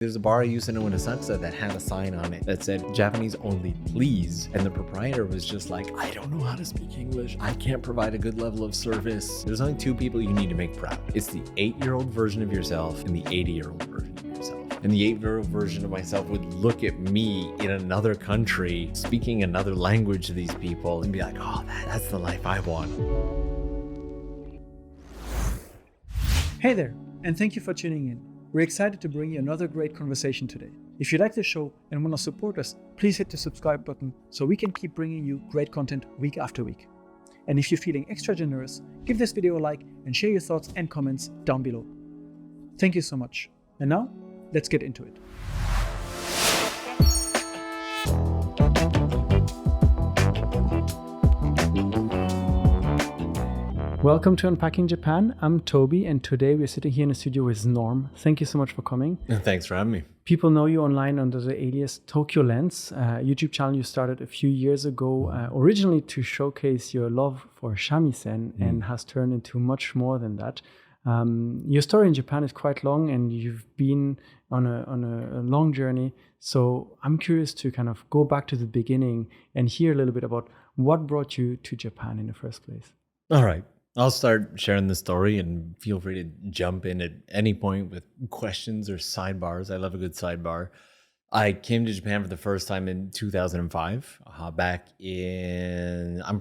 There's a bar I used to know in Asakusa that had a sign on it that said Japanese only, please. And the proprietor was just like, I don't know how to speak English. I can't provide a good level of service. There's only two people you need to make proud. It's the 8-year-old version of yourself and the 80-year-old version of yourself. And the 8-year-old version of myself would look at me in another country, speaking another language to these people and be like, oh, that's the life I want. Hey there, and thank you for tuning in. We're excited to bring you another great conversation today. If you like the show and want to support us, please hit the subscribe button so we can keep bringing you great content week after week. And if you're feeling extra generous, give this video a like and share your thoughts and comments down below. Thank you so much. And now, let's get into it. Welcome to Unpacking Japan. I'm Toby, and today we're sitting here in the studio with Norm. Thank you so much for coming. Thanks for having me. People know you online under the alias Tokyo Lens, a YouTube channel you started a few years ago, originally to showcase your love for shamisen, and has turned into much more than that. Your story in Japan is quite long, and you've been on a long journey. So I'm curious to kind of go back to the beginning and hear a little bit about what brought you to Japan in the first place. All right. I'll start sharing the story and feel free to jump in at any point with questions or sidebars. I love a good sidebar. I came to Japan for the first time in 2005. I'm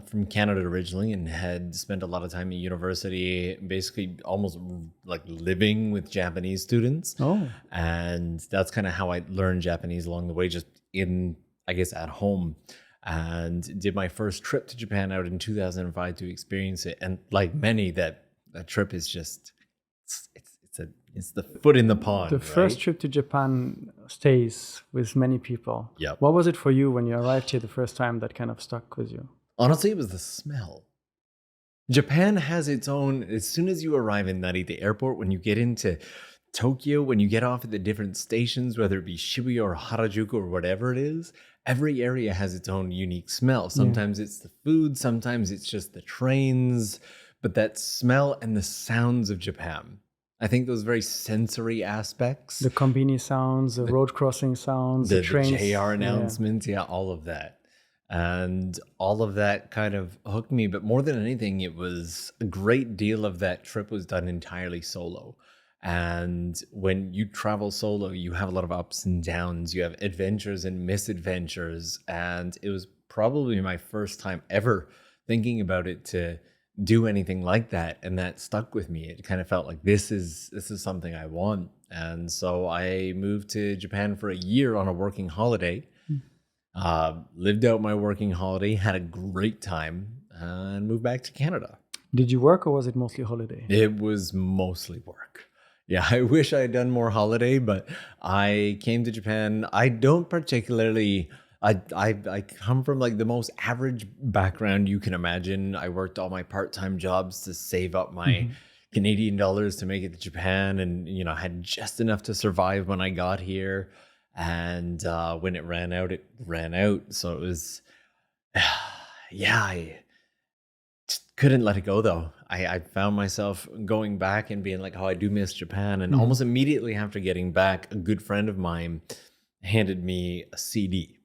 from Canada originally and had spent a lot of time at university, basically almost like living with Japanese students. Oh. And that's kind of how I learned Japanese along the way, just at home. And did my first trip to Japan out in 2005 to experience it. And like many, that trip is just, it's the foot in the pond. The first trip to Japan stays with many people. Yep. What was it for you when you arrived here the first time that kind of stuck with you? Honestly, it was the smell. Japan has its own, as soon as you arrive in Narita airport, when you get into Tokyo, when you get off at the different stations, whether it be Shibuya or Harajuku or whatever it is, every area has its own unique smell. Sometimes it's the food, sometimes it's just the trains, but that smell and the sounds of Japan. I think those very sensory aspects. The kombini sounds, the road crossing sounds, the trains. The JR announcements, all of that. And all of that kind of hooked me. But more than anything, it was a great deal of that trip was done entirely solo. And when you travel solo, you have a lot of ups and downs. You have adventures and misadventures. And it was probably my first time ever thinking about it to do anything like that. And that stuck with me. It kind of felt like this is something I want. And so I moved to Japan for a year on a working holiday. Lived out my working holiday, had a great time, and moved back to Canada. Did you work or was it mostly holiday? It was mostly work. Yeah, I wish I had done more holiday, but I came to Japan. I don't particularly, I come from like the most average background you can imagine. I worked all my part-time jobs to save up my Canadian dollars to make it to Japan. And, I had just enough to survive when I got here. And when it ran out, it ran out. So it was, I just couldn't let it go though. I found myself going back and being like, oh, I do miss Japan. And almost immediately after getting back, a good friend of mine handed me a CD.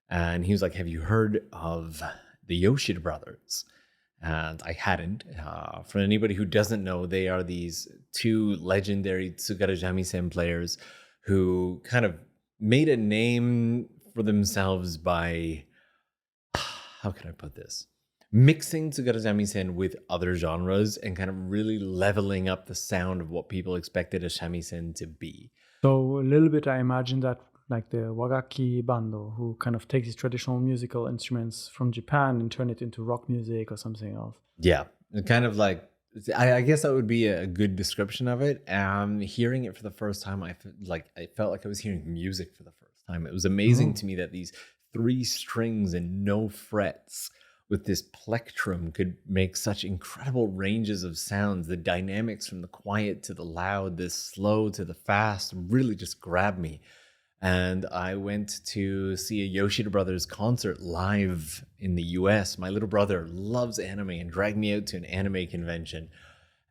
And he was like, have you heard of the Yoshida Brothers? And I hadn't. For anybody who doesn't know, they are these two legendary Tsukara Shamisen players who kind of made a name for themselves by, how can I put this? Mixing Tsukara Shamisen with other genres and kind of really leveling up the sound of what people expected a shamisen to be. So a little bit, I imagine that like the wagaki bando, who kind of takes these traditional musical instruments from Japan and turn it into rock music or something else. Yeah, kind of like, I guess that would be a good description of it. Hearing it for the first time, I felt like I was hearing music for the first time. It was amazing to me that these 3 strings and no frets with this plectrum could make such incredible ranges of sounds. The dynamics from the quiet to the loud, the slow to the fast really just grabbed me. And I went to see a Yoshida Brothers concert live in the US. My little brother loves anime and dragged me out to an anime convention.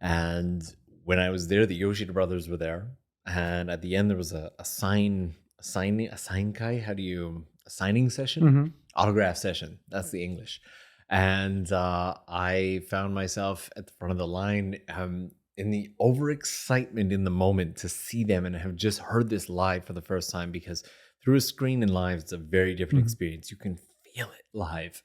And when I was there, the Yoshida Brothers were there. And at the end, there was a signing kai. A signing session, Hmm. autograph session. That's the English. And I found myself at the front of the line in the overexcitement in the moment to see them and have just heard this live for the first time, because through a screen and live, it's a very different Hmm. experience. You can feel it live.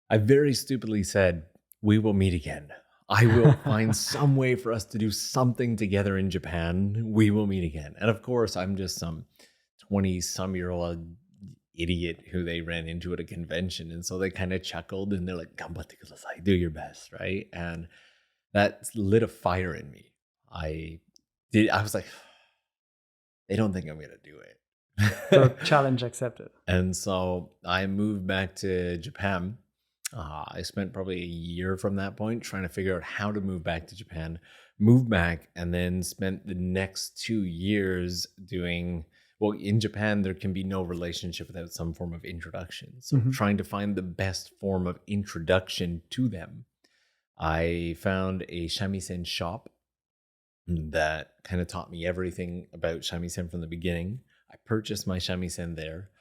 I very stupidly said, "We will meet again. I will find some way for us to do something together in Japan. We will meet again." And of course, I'm just some 20-some-year-old idiot who they ran into at a convention. And so they kind of chuckled and they're like, "Gambatte kudasai, do your best," right? And that lit a fire in me. I was like, they don't think I'm going to do So it. challenge accepted. And so I moved back to Japan. I spent probably a year from that point trying to figure out how to move back to Japan, moved back, and then spent the next 2 years doing, well, in Japan, there can be no relationship without some form of introduction. So Hmm. trying to find the best form of introduction to them. I found a shamisen shop that kind of taught me everything about shamisen from the beginning. I purchased my shamisen there,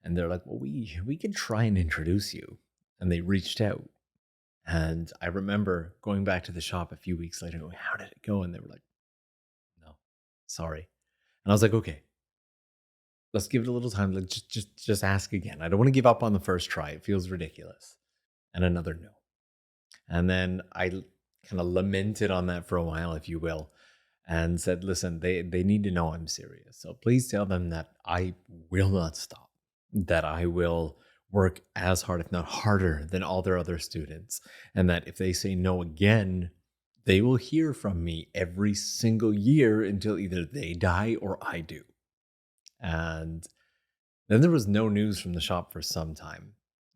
and they're like, "Well, we could try and introduce you." And they reached out, and I remember going back to the shop a few weeks later, going, "How did it go?" And they were like, "No, sorry." And I was like, "Okay, let's give it a little time. Like, just ask again. I don't want to give up on the first try. It feels ridiculous." And another no. And then I kind of lamented on that for a while, if you will, and said, "Listen, they need to know I'm serious. So please tell them that I will not stop, that I will work as hard, if not harder, than all their other students. And that if they say no again, they will hear from me every single year until either they die or I do." And then there was no news from the shop for some time.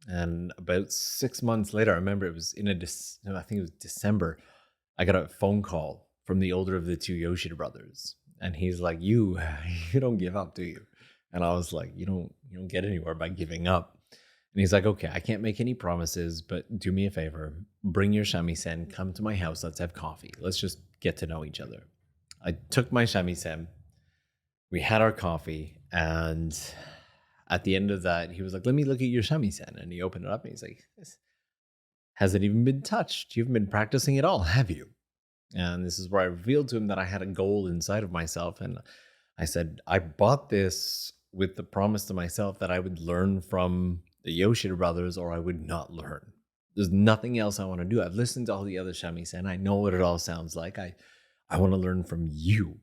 And about 6 months later, I remember it was no, I think it was December, I got a phone call from the older of the two Yoshida brothers. And he's like, "You, you don't give up, do you?" And I was like, you don't get anywhere by giving up." And he's like, "Okay, I can't make any promises, but do me a favor. Bring your shamisen, come to my house, let's have coffee. Let's just get to know each other." I took my shamisen, we had our coffee, and at the end of that, he was like, "Let me look at your shamisen." And he opened it up and he's like, "This hasn't even been touched. You haven't been practicing at all, have you?" And this is where I revealed to him that I had a goal inside of myself. And I said, "I bought this with the promise to myself that I would learn from the Yoshida brothers or I would not learn. There's nothing else I want to do. I've listened to all the other shamisen. I know what it all sounds like. I want to learn from you."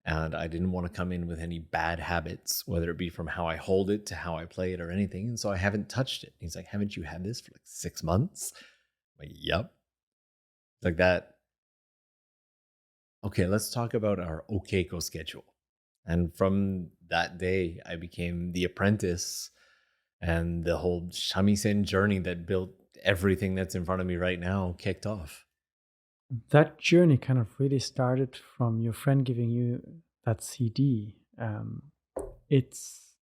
And I didn't want to come in with any bad habits, whether it be from how I hold it to how I play it or anything. And so I haven't touched it. He's like, "Haven't you had this for like 6 months?" I'm like, "Yep." Like that. "Okay, let's talk about our Okeko schedule." And from that day, I became the apprentice, and the whole shamisen journey that built everything that's in front of me right now kicked off. That journey kind of really started from your friend giving you that CD. It's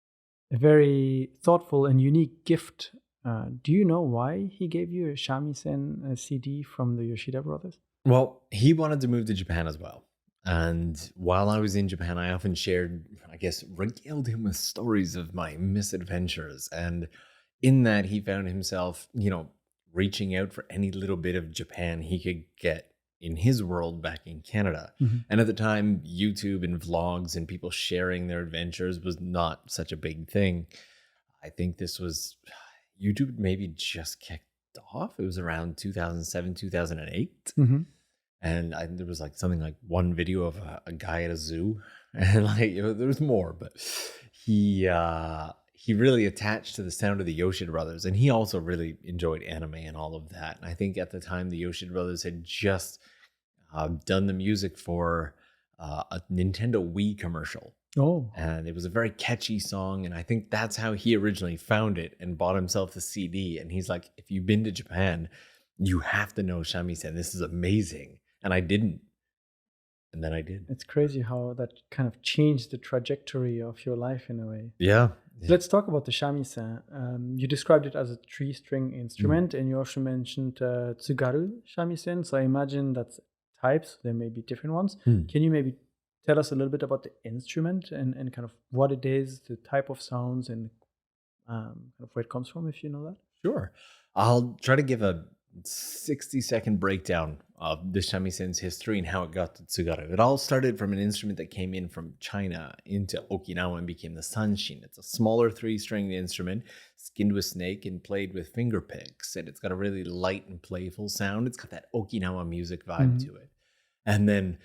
a very thoughtful and unique gift. Do you know why he gave you a shamisen CD from the Yoshida Brothers? Well, he wanted to move to Japan as well. And while I was in Japan, I often shared, I guess, regaled him with stories of my misadventures. And in that, he found himself, reaching out for any little bit of Japan he could get in his world back in Canada. Mhm. And at the time, YouTube and vlogs and people sharing their adventures was not such a big thing. I think this was YouTube maybe just kicked off. It was around 2007, 2008. Mhm. And there was like something like one video of a guy at a zoo, and like there was more, but he really attached to the sound of the Yoshida Brothers, and he also really enjoyed anime and all of that. And I think at the time the Yoshida Brothers had just done the music for a Nintendo Wii commercial, Oh, and it was a very catchy song. And I think that's how he originally found it and bought himself the CD. And he's like, "If you've been to Japan, you have to know shamisen. This is amazing." And I didn't. And then I did. it's crazy how that kind of changed the trajectory of your life in a way. Yeah. Let's talk about the shamisen. You described it as a three-string Mm. instrument, and you also mentioned tsugaru shamisen. So I imagine that's types. There may be different ones. Mm. Can you maybe tell us a little bit about the instrument and kind of what it is, the type of sounds, and kind of where it comes from, if you know that? Sure. I'll try to give a 60-second breakdown of the shamisen history and how it got to tsugaru. It all started from an instrument that came in from China into Okinawa and became the sanshin. It's a smaller three-stringed instrument, skinned with snake and played with finger picks. And it's got a really light and playful sound. It's got that Okinawa music vibe Mhm. to it. And then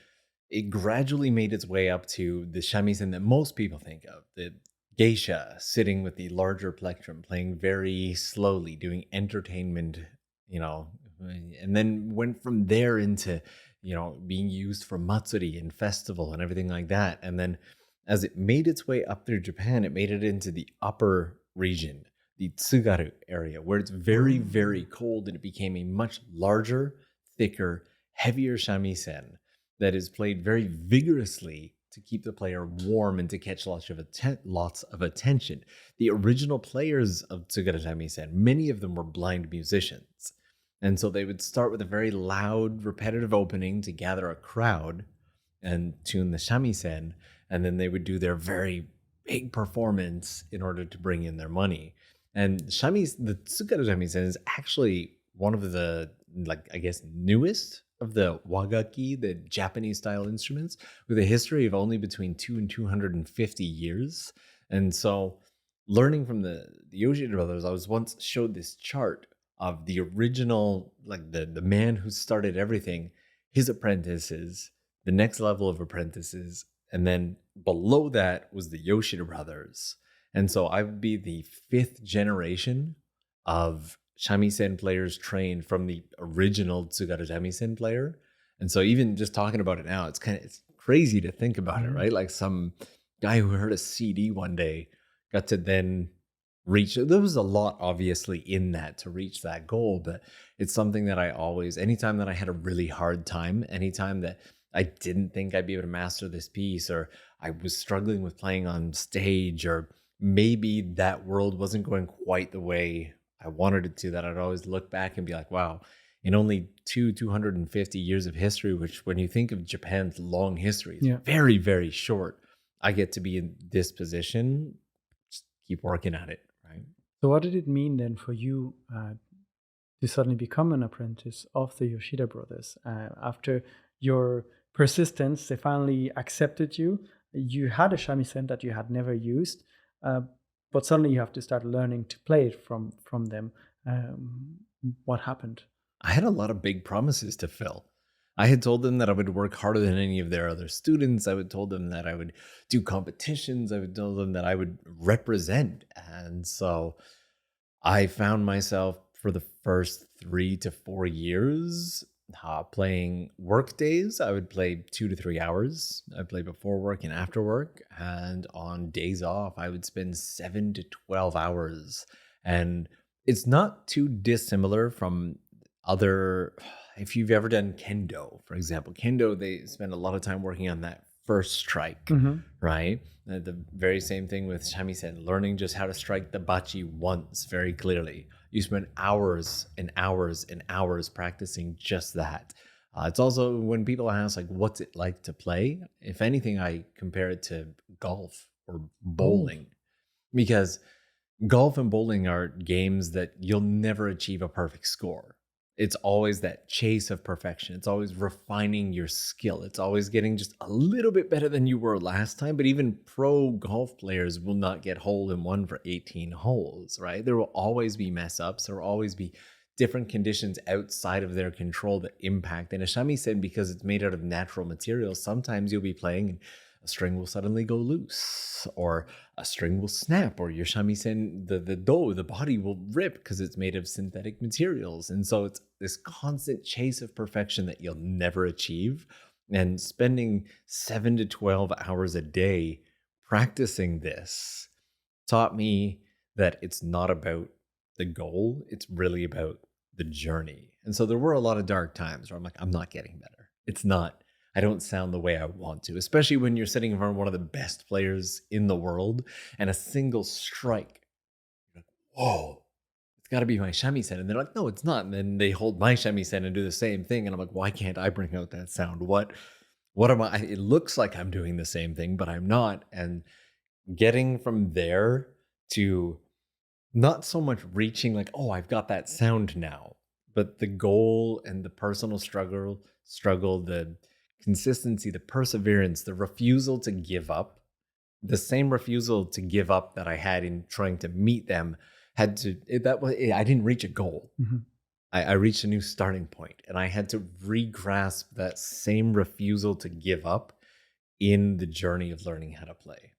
it gradually made its way up to the shamisen that most people think of, the geisha sitting with the larger plectrum, playing very slowly, doing entertainment, you know, and then went from there into, being used for matsuri and festival and everything like that. And then as it made its way up through Japan, it made it into the upper region, the Tsugaru area, where it's very, very Mm. cold, and it became a much larger, thicker, heavier shamisen that is played very vigorously to keep the player warm and to catch lots of attention. The original players of Tsugaru shamisen, many of them were blind musicians. And so they would start with a very loud, repetitive opening to gather a crowd and tune the shamisen, and then they would do their very big performance in order to bring in their money. And the Tsugaru shamisen is actually one of the, like, I guess, newest of the wagaki, the Japanese style instruments, with a history of only between 250 years. And so, learning from the Yoshida Brothers, I was once showed this chart of the original, like the man who started everything, his apprentices, the next level of apprentices, and then below that was the Yoshida Brothers. And so I would be the fifth generation of shamisen players trained from the original Tsugaru shamisen player. And so even just talking about it now, it's crazy to think about it, Mhm. right? Like some guy who heard a CD one day got to then reach. There was a lot obviously in that to reach that goal, but it's something that I always, anytime that I had a really hard time, anytime that I didn't think I'd be able to master this piece, or I was struggling with playing on stage, or maybe that world wasn't going quite the way I wanted it to, that I'd always look back and be like, wow, in only 250 years of history, which when you think of Japan's long history is Yeah. very, very short, I get to be in this position. Just keep working at it, right? So, what did it mean then for you to suddenly become an apprentice of the Yoshida brothers? After your persistence, they finally accepted you. You had a shamisen that you had never used, uh, but suddenly you have to start learning to play it from them. Um, what happened? I had a lot of big promises to fill. I had told them that I would work harder than any of their other students. I would told them that I would do competitions. I would tell them that I would represent. And so I found myself for the first 3 to 4 years playing work days. I would play 2 to 3 hours. I'd play before work and after work. And on days off, I would spend 7 to 12 hours. And it's not too dissimilar from other, if you've ever done kendo, for example. Kendo, they spend a lot of time working on that first strike, Hmm. right? The very same thing with shamisen, learning just how to strike the bachi once very clearly. You spend hours and hours and hours practicing just that. It's also when people ask, like, what's it like to play? If anything, I compare it to golf or Oh, bowling, because golf and bowling are games that you'll never achieve a perfect score. It's always that chase of perfection. It's always refining your skill. It's always getting just a little bit better than you were last time. But even pro golf players will not get hole in one for 18 holes, right? There will always be mess ups. There will always be different conditions outside of their control that impact. And a shamisen, because it's made out of natural materials, sometimes you'll be playing and a string will suddenly go loose, or a string will snap, or your shamisen, the body will rip because it's made of synthetic materials. And so it's this constant chase of perfection that you'll never achieve. And spending 7 to 12 hours a day practicing this taught me that it's not about the goal, it's really about the journey. And so there were a lot of dark times where I'm like, I'm not getting better. It's not, I don't sound the way I want to, especially when you're sitting in front of one of the best players in the world and a single strike. You're like, whoa, it's got to be my shamisen. And they're like, no, it's not. And then they hold my shamisen and do the same thing. And I'm like, why can't I bring out that sound? What am I? It looks like I'm doing the same thing, but I'm not. And getting from there to not so much reaching like, oh, I've got that sound now, but the goal and the personal struggle, the consistency, the perseverance, the refusal to give up, the same refusal to give up that I had in trying to meet them had to, that was, I didn't reach a goal. Mhm. I reached a new starting point, and I had to re-grasp that same refusal to give up in the journey of learning how to play.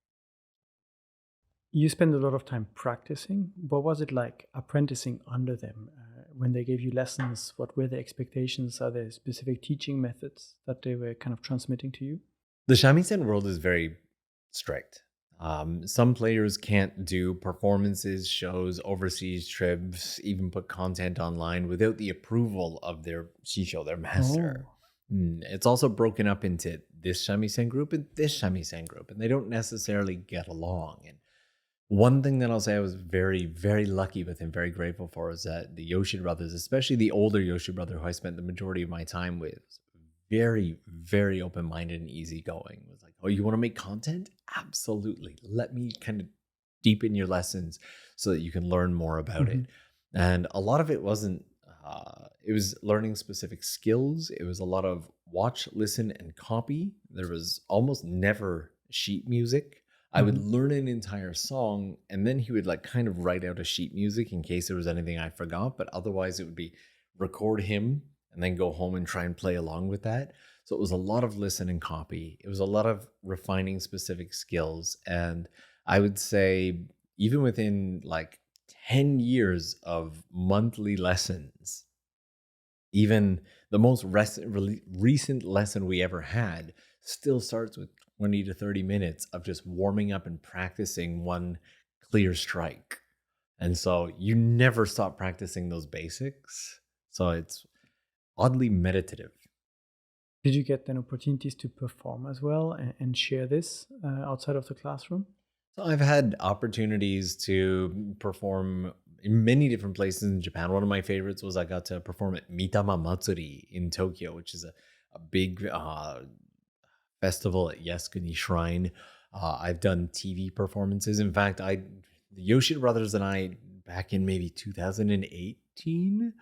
You spend a lot of time practicing. What was it like apprenticing under them? When they gave you lessons, what were the expectations? Are there specific teaching methods that they were kind of transmitting to you? The shamisen world is very strict. Some players can't do performances, shows, overseas trips, even put content online without the approval of their shisho, their master. Oh, It's also broken up into this shamisen group and this shamisen group, and they don't necessarily get along. And one thing that I'll say I was very, very lucky with and very grateful for is that the Yoshida brothers, especially the older Yoshida brother who I spent the majority of my time with, was very, very open-minded and easygoing. It was like, oh, you want to make content? Absolutely. Let me kind of deepen your lessons so that you can learn more about it. mhm. And a lot of it wasn't, it was learning specific skills. It was a lot of watch, listen, and copy. There was almost never sheet music. I would Mhm. learn an entire song, and then he would like kind of write out a sheet music in case there was anything I forgot. But otherwise, it would be record him and then go home and try and play along with that. So it was a lot of listen and copy. It was a lot of refining specific skills. And I would say, even within like 10 years of monthly lessons, even the most recent lesson we ever had still starts with 20 to 30 minutes of just warming up and practicing one clear strike. And so you never stop practicing those basics. So it's oddly meditative. Did you get then opportunities to perform as well and share this outside of the classroom? So I've had opportunities to perform in many different places in Japan. One of my favorites was I got to perform at Mitama Matsuri in Tokyo, which is a big festival at Yasukuni Shrine. I've done TV performances. In fact, the Yoshida Brothers and I, back in maybe 2018,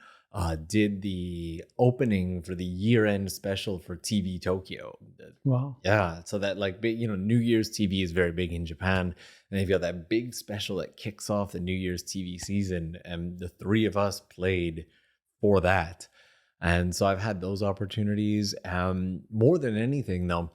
did the opening for the year-end special for TV Tokyo. Wow. Yeah, so that like big, New Year's TV is very big in Japan, and they've got that big special that kicks off the New Year's TV season, and the three of us played for that. And so I've had those opportunities. More than anything, though,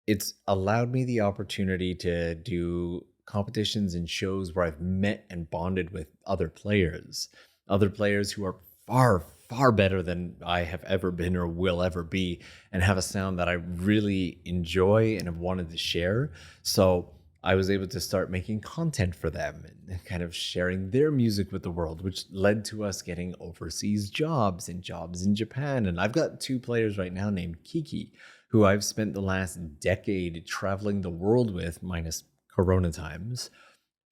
it's allowed me the opportunity to do competitions and shows where I've met and bonded with other players who are far, far better than I have ever been or will ever be, and have a sound that I really enjoy and have wanted to share. So I was able to start making content for them and kind of sharing their music with the world, which led to us getting overseas jobs and jobs in Japan. And I've got two players right now named Kiki, who I've spent the last decade traveling the world with, minus Corona times,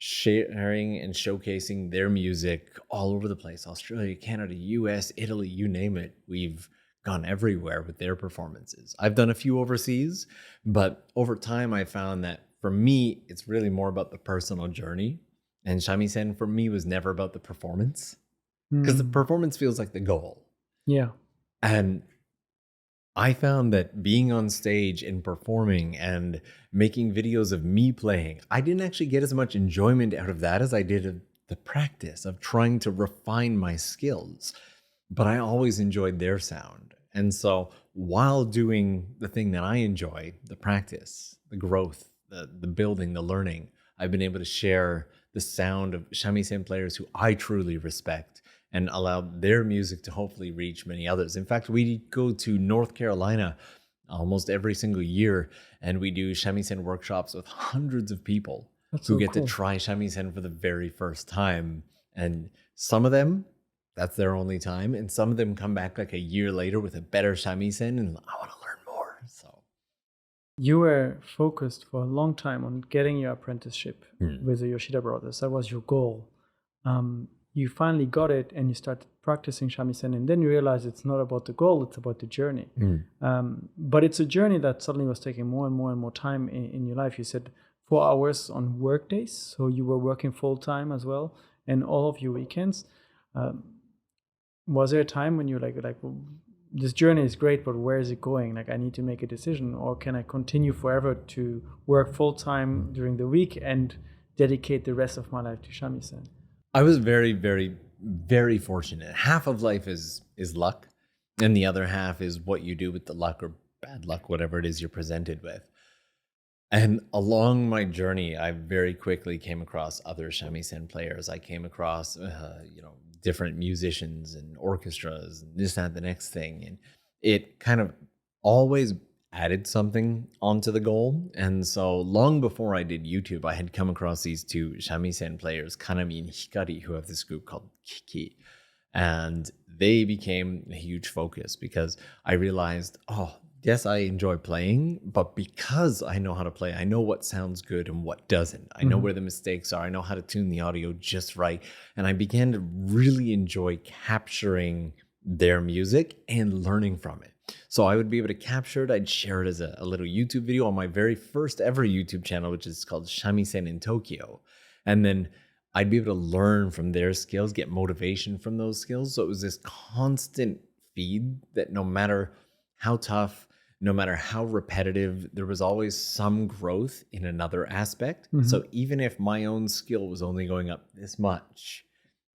sharing and showcasing their music all over the place: Australia, Canada, US, Italy, you name it. We've gone everywhere with their performances. I've done a few overseas, but over time I found that for me, it's really more about the personal journey. And shamisen for me was never about the performance, because the Mm. performance feels like the goal. Yeah. And I found that being on stage and performing and making videos of me playing, I didn't actually get as much enjoyment out of that as I did of the practice of trying to refine my skills. But I always enjoyed their sound. And so while doing the thing that I enjoy, the practice, the growth, the building, the learning, I've been able to share the sound of shamisen players who I truly respect and allow their music to hopefully reach many others. In fact, we go to North Carolina almost every single year, and we do shamisen workshops with hundreds of people That's who so get to cool. try shamisen for the very first time. And some of them, that's their only time. And some of them come back like a year later with a better shamisen and I want to learn more. So, You were focused for a long time on getting your apprenticeship hmm. with the Yoshida Brothers. That was your goal. you finally got it and you started practicing shamisen, and then you realize it's not about the goal, it's about the journey. But it's a journey that suddenly was taking more and more and more time in your life. You said 4 hours on work days, so you were working full time as well, and all of your weekends. Was there a time when you're like, well, this journey is great, but where is it going? Like, I need to make a decision, or can I continue forever to work full time during the week and dedicate the rest of my life to shamisen? I was very, very, very fortunate. Half of life is luck, and the other half is what you do with the luck or bad luck, whatever it is you're presented with. And along my journey, I very quickly came across other shamisen players. I came across, different musicians and orchestras, and this, that, the next thing. And it kind of always added something onto the goal. And so long before I did YouTube, I had come across these two shamisen players, Kanami and Hikari, who have this group called Kiki. And they became a huge focus because I realized, yes, I enjoy playing, but because I know how to play, I know what sounds good and what doesn't. I know where the mistakes are. I know how to tune the audio just right. And I began to really enjoy capturing their music and learning from it. So I would be able to capture it. I'd share it as a little YouTube video on my very first ever YouTube channel, which is called Shamisen in Tokyo. And then I'd be able to learn from their skills, get motivation from those skills. So it was this constant feed that no matter how tough, no matter how repetitive, there was always some growth in another aspect. So even if my own skill was only going up this much,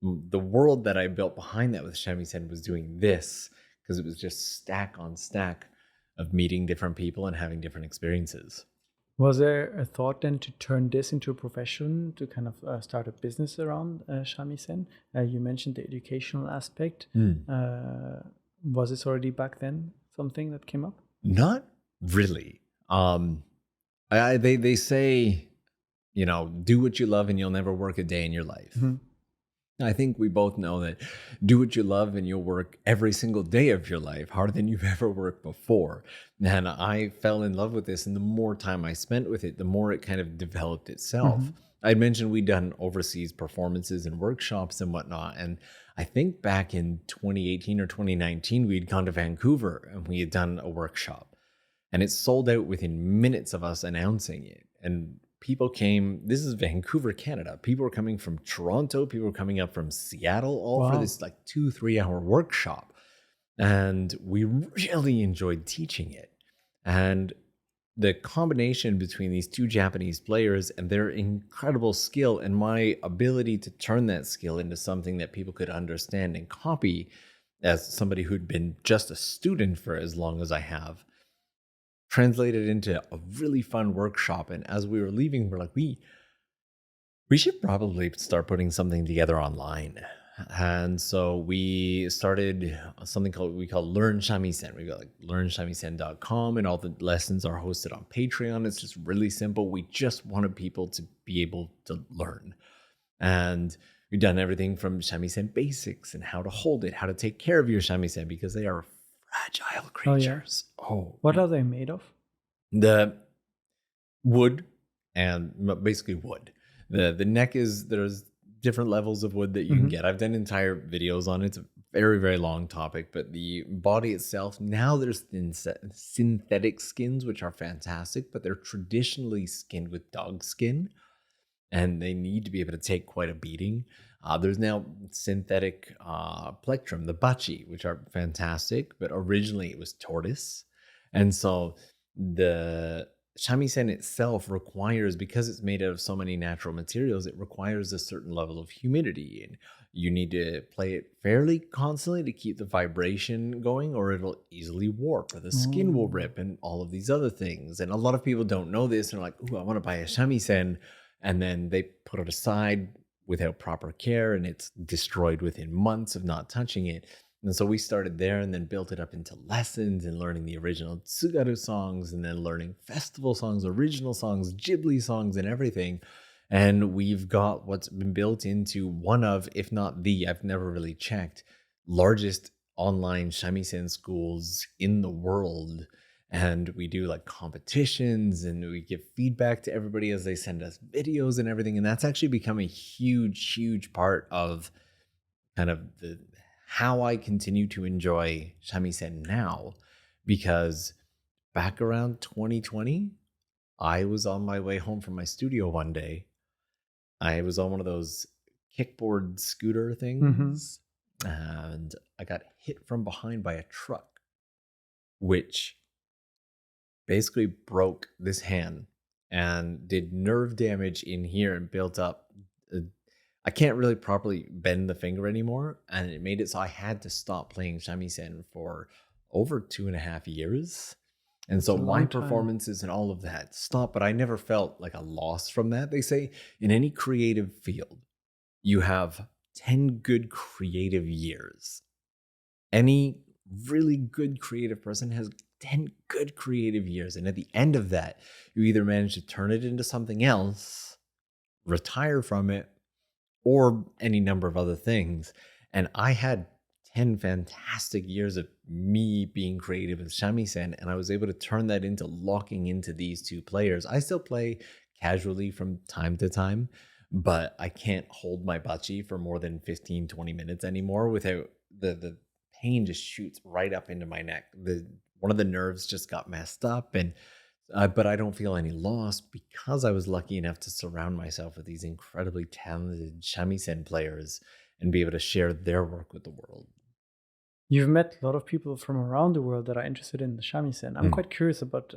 the world that I built behind that with shamisen was doing this, because it was just stack on stack of meeting different people and having different experiences. Was there a thought then to turn this into a profession, to kind of start a business around shamisen? You mentioned the educational aspect. Was this already back then something that came up? Not really. They say, do what you love and you'll never work a day in your life. I think we both know that do what you love and you'll work every single day of your life harder than you've ever worked before. And I fell in love with this, and the more time I spent with it, the more it kind of developed itself. I'd mentioned we'd done overseas performances and workshops and whatnot. And I think back in 2018 or 2019, we'd gone to Vancouver and we had done a workshop. And it sold out within minutes of us announcing it. And people came, this is Vancouver, Canada. People were coming from Toronto. People were coming up from Seattle, all for this like 2-3 hour workshop. And we really enjoyed teaching it. And the combination between these two Japanese players and their incredible skill and my ability to turn that skill into something that people could understand and copy, as somebody who'd been just a student for as long as I have, translated into a really fun workshop. And as we were leaving, we're like, we should probably start putting something together online. And so we started something we call Learn Shamisen. We've got like learnshamisen.com, and all the lessons are hosted on Patreon. It's just really simple. We just wanted people to be able to learn. And we've done everything from shamisen basics and how to hold it, how to take care of your shamisen, because they are fragile creatures. What are they made of? The wood, and basically wood. The neck is, there's different levels of wood that you can get. I've done entire videos on it. It's a very, very long topic, but the body itself, now there's synthetic skins, which are fantastic, but they're traditionally skinned with dog skin, and they need to be able to take quite a beating. There's now synthetic plectrum, the bachi, which are fantastic, but originally it was tortoise. And so the shamisen itself requires, because it's made out of so many natural materials, it requires a certain level of humidity, and you need to play it fairly constantly to keep the vibration going, or it'll easily warp, or the skin will rip, and all of these other things. And a lot of people don't know this, and are like, "Ooh, I want to buy a shamisen," and then they put it aside without proper care, and it's destroyed within months of not touching it. And so we started there, and then built it up into lessons and learning the original Tsugaru songs, and then learning festival songs, original songs, Ghibli songs, and everything. And we've got what's been built into one of, if not the, I've never really checked, largest online shamisen schools in the world. And we do like competitions, and we give feedback to everybody as they send us videos and everything. And that's actually become a huge, huge part of kind of how I continue to enjoy shamisen now, because back around 2020, I was on my way home from my studio one day. I was on one of those kickboard scooter Mm-hmm. things, and I got hit from behind by a truck, which basically broke this hand and did nerve damage in here and built up. uh, I can't really properly bend the finger anymore, and it made it so I had to stop playing shamisen for over 2.5 years. And That's so a my long time. performances and all of that stopped, but I never felt like a loss from that. They say in any creative field, you have 10 good creative years. Any really good creative person has 10 good creative years. And at the end of that, you either manage to turn it into something else, retire from it, or any number of other things. And I had 10 fantastic years of me being creative with shamisen, and I was able to turn that into locking into these two players. I still play casually from time to time, but I can't hold my bachi for more than 15, 20 minutes anymore without the pain just shoots right up into my neck. The one of the nerves just got messed up, and but I don't feel any loss because I was lucky enough to surround myself with these incredibly talented shamisen players and be able to share their work with the world. You've met a lot of people from around the world that are interested in the shamisen. I'm Mm, quite curious about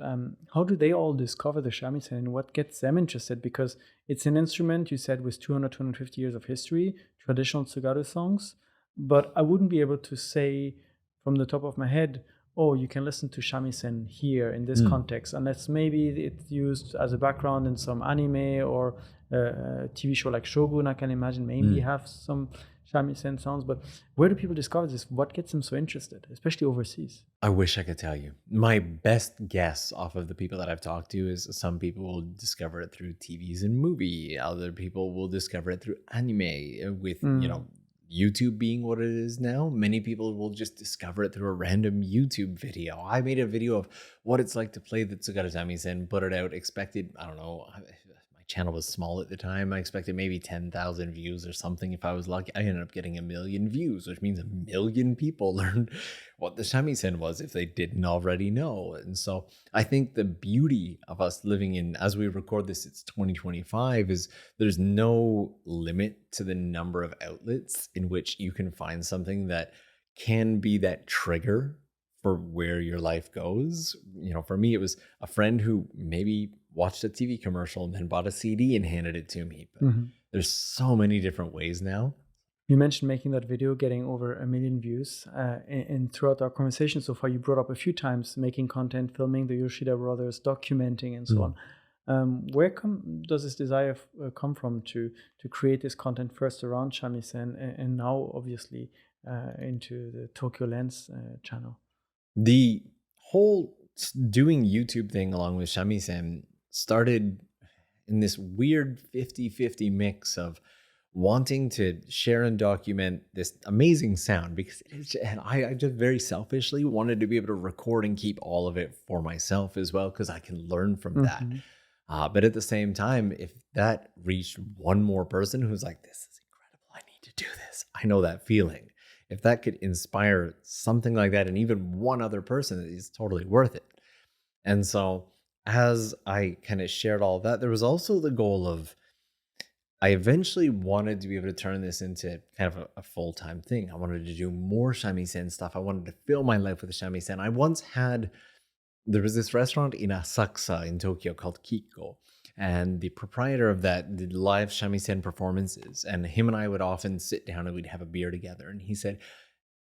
how do they all discover the shamisen and what gets them interested? Because it's an instrument, you said, with 200, 250 years of history, traditional tsugaru songs. But I wouldn't be able to say from the top of my head, oh, you can listen to shamisen here in this mm, context, unless maybe it's used as a background in some anime or a TV show like Shogun. I can imagine maybe mm. have some shamisen sounds. But where do people discover this? What gets them so interested, especially overseas? I wish I could tell you. My best guess off of the people that I've talked to is some people will discover it through TVs and movie. Other people will discover it through anime. With, Mm. YouTube being what it is now, many people will just discover it through a random YouTube video. I made a video of what it's like to play the Tsugaru Samisen, put it out, expected, I don't know, my channel was small at the time. I expected maybe 10,000 views or something if I was lucky. I ended up getting 1 million views, which means 1 million people learned what the shamisen was if they didn't already know. And so I think the beauty of us living in, as we record this, it's 2025, is there's no limit to the number of outlets in which you can find something that can be that trigger for where your life goes. For me, it was a friend who maybe watched a TV commercial and then bought a CD and handed it to me. But Mhm. there's so many different ways now. You mentioned making that video, getting over 1 million views. And throughout our conversation so far, you brought up a few times making content, filming the Yoshida Brothers, documenting, and so on. Mm. Does this desire come from to create this content first around shamisen and now obviously into the Tokyo Lens channel? The whole doing YouTube thing along with Shamisen started in this weird 50-50 mix of wanting to share and document this amazing sound, because it is, and I just very selfishly wanted to be able to record and keep all of it for myself as well, because I can learn from that. Hmm. But at the same time, if that reached one more person who's like, this is incredible, I need to do this, I know that feeling. If that could inspire something like that, and even one other person, it's totally worth it. And so, as I kind of shared all of that, there was also the goal of, I eventually wanted to be able to turn this into kind of a full-time thing. I wanted to do more shamisen stuff. I wanted to fill my life with shamisen. There was this restaurant in Asakusa in Tokyo called Kiko. And the proprietor of that did live shamisen performances. And him and I would often sit down and we'd have a beer together. And he said,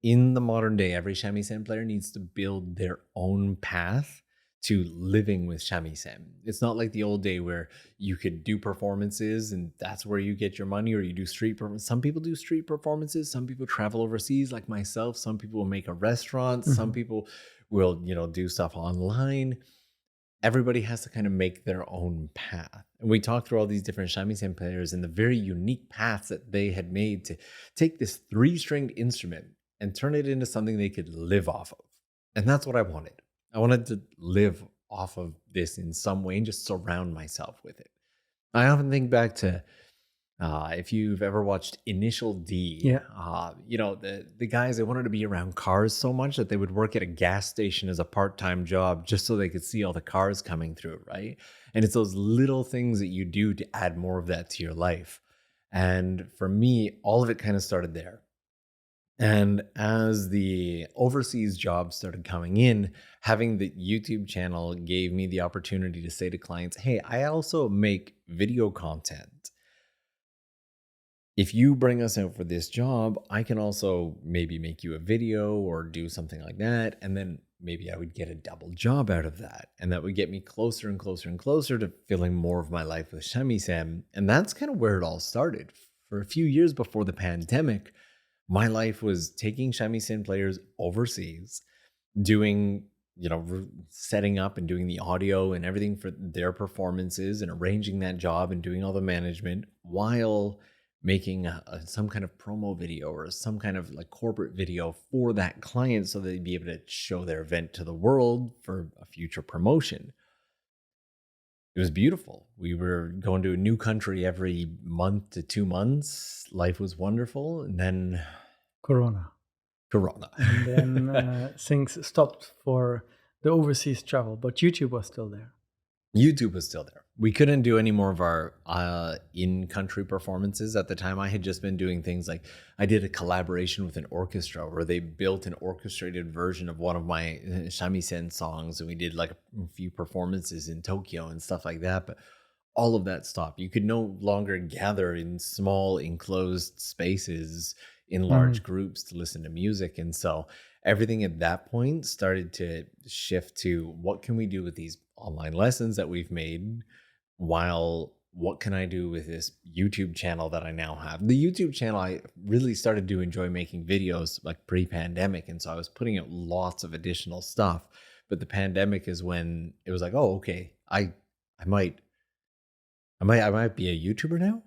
in the modern day, every shamisen player needs to build their own path to living with shamisen. It's not like the old day where you could do performances and that's where you get your money, or you do street performances. Some people do street performances. Some people travel overseas, like myself. Some people will make a restaurant. Some Hmm. people will, do stuff online. Everybody has to kind of make their own path. And we talked through all these different shamisen players and the very unique paths that they had made to take this three-stringed instrument and turn it into something they could live off of. And that's what I wanted. I wanted to live off of this in some way and just surround myself with it. I often think back to If you've ever watched Initial D, Yeah. the guys, they wanted to be around cars so much that they would work at a gas station as a part-time job just so they could see all the cars coming through, right? And it's those little things that you do to add more of that to your life. And for me, all of it kind of started there. And as the overseas jobs started coming in, having the YouTube channel gave me the opportunity to say to clients, hey, I also make video content. If you bring us out for this job, I can also maybe make you a video or do something like that. And then maybe I would get a double job out of that. And that would get me closer and closer and closer to filling more of my life with Shamisen. And that's kind of where it all started. For a few years before the pandemic, my life was taking Shamisen players overseas, doing, setting up and doing the audio and everything for their performances and arranging that job and doing all the management while making some kind of promo video or some kind of like corporate video for that client so they'd be able to show their event to the world for a future promotion. It was beautiful. We were going to a new country every month to 2 months. Life was wonderful. And then Corona. And then things stopped for the overseas travel, but YouTube was still there. YouTube was still there. We couldn't do any more of our in-country performances at the time. I had just been doing things like I did a collaboration with an orchestra where they built an orchestrated version of one of my Shamisen songs, and we did like a few performances in Tokyo and stuff like that. But all of that stopped. You could no longer gather in small enclosed spaces in large groups to listen to music. And so everything at that point started to shift to what can we do with these online lessons that we've made, while what can I do with this YouTube channel that I now have? The YouTube channel, I really started to enjoy making videos like pre-pandemic. And so I was putting out lots of additional stuff. But the pandemic is when it was like, oh, okay, I might be a YouTuber now,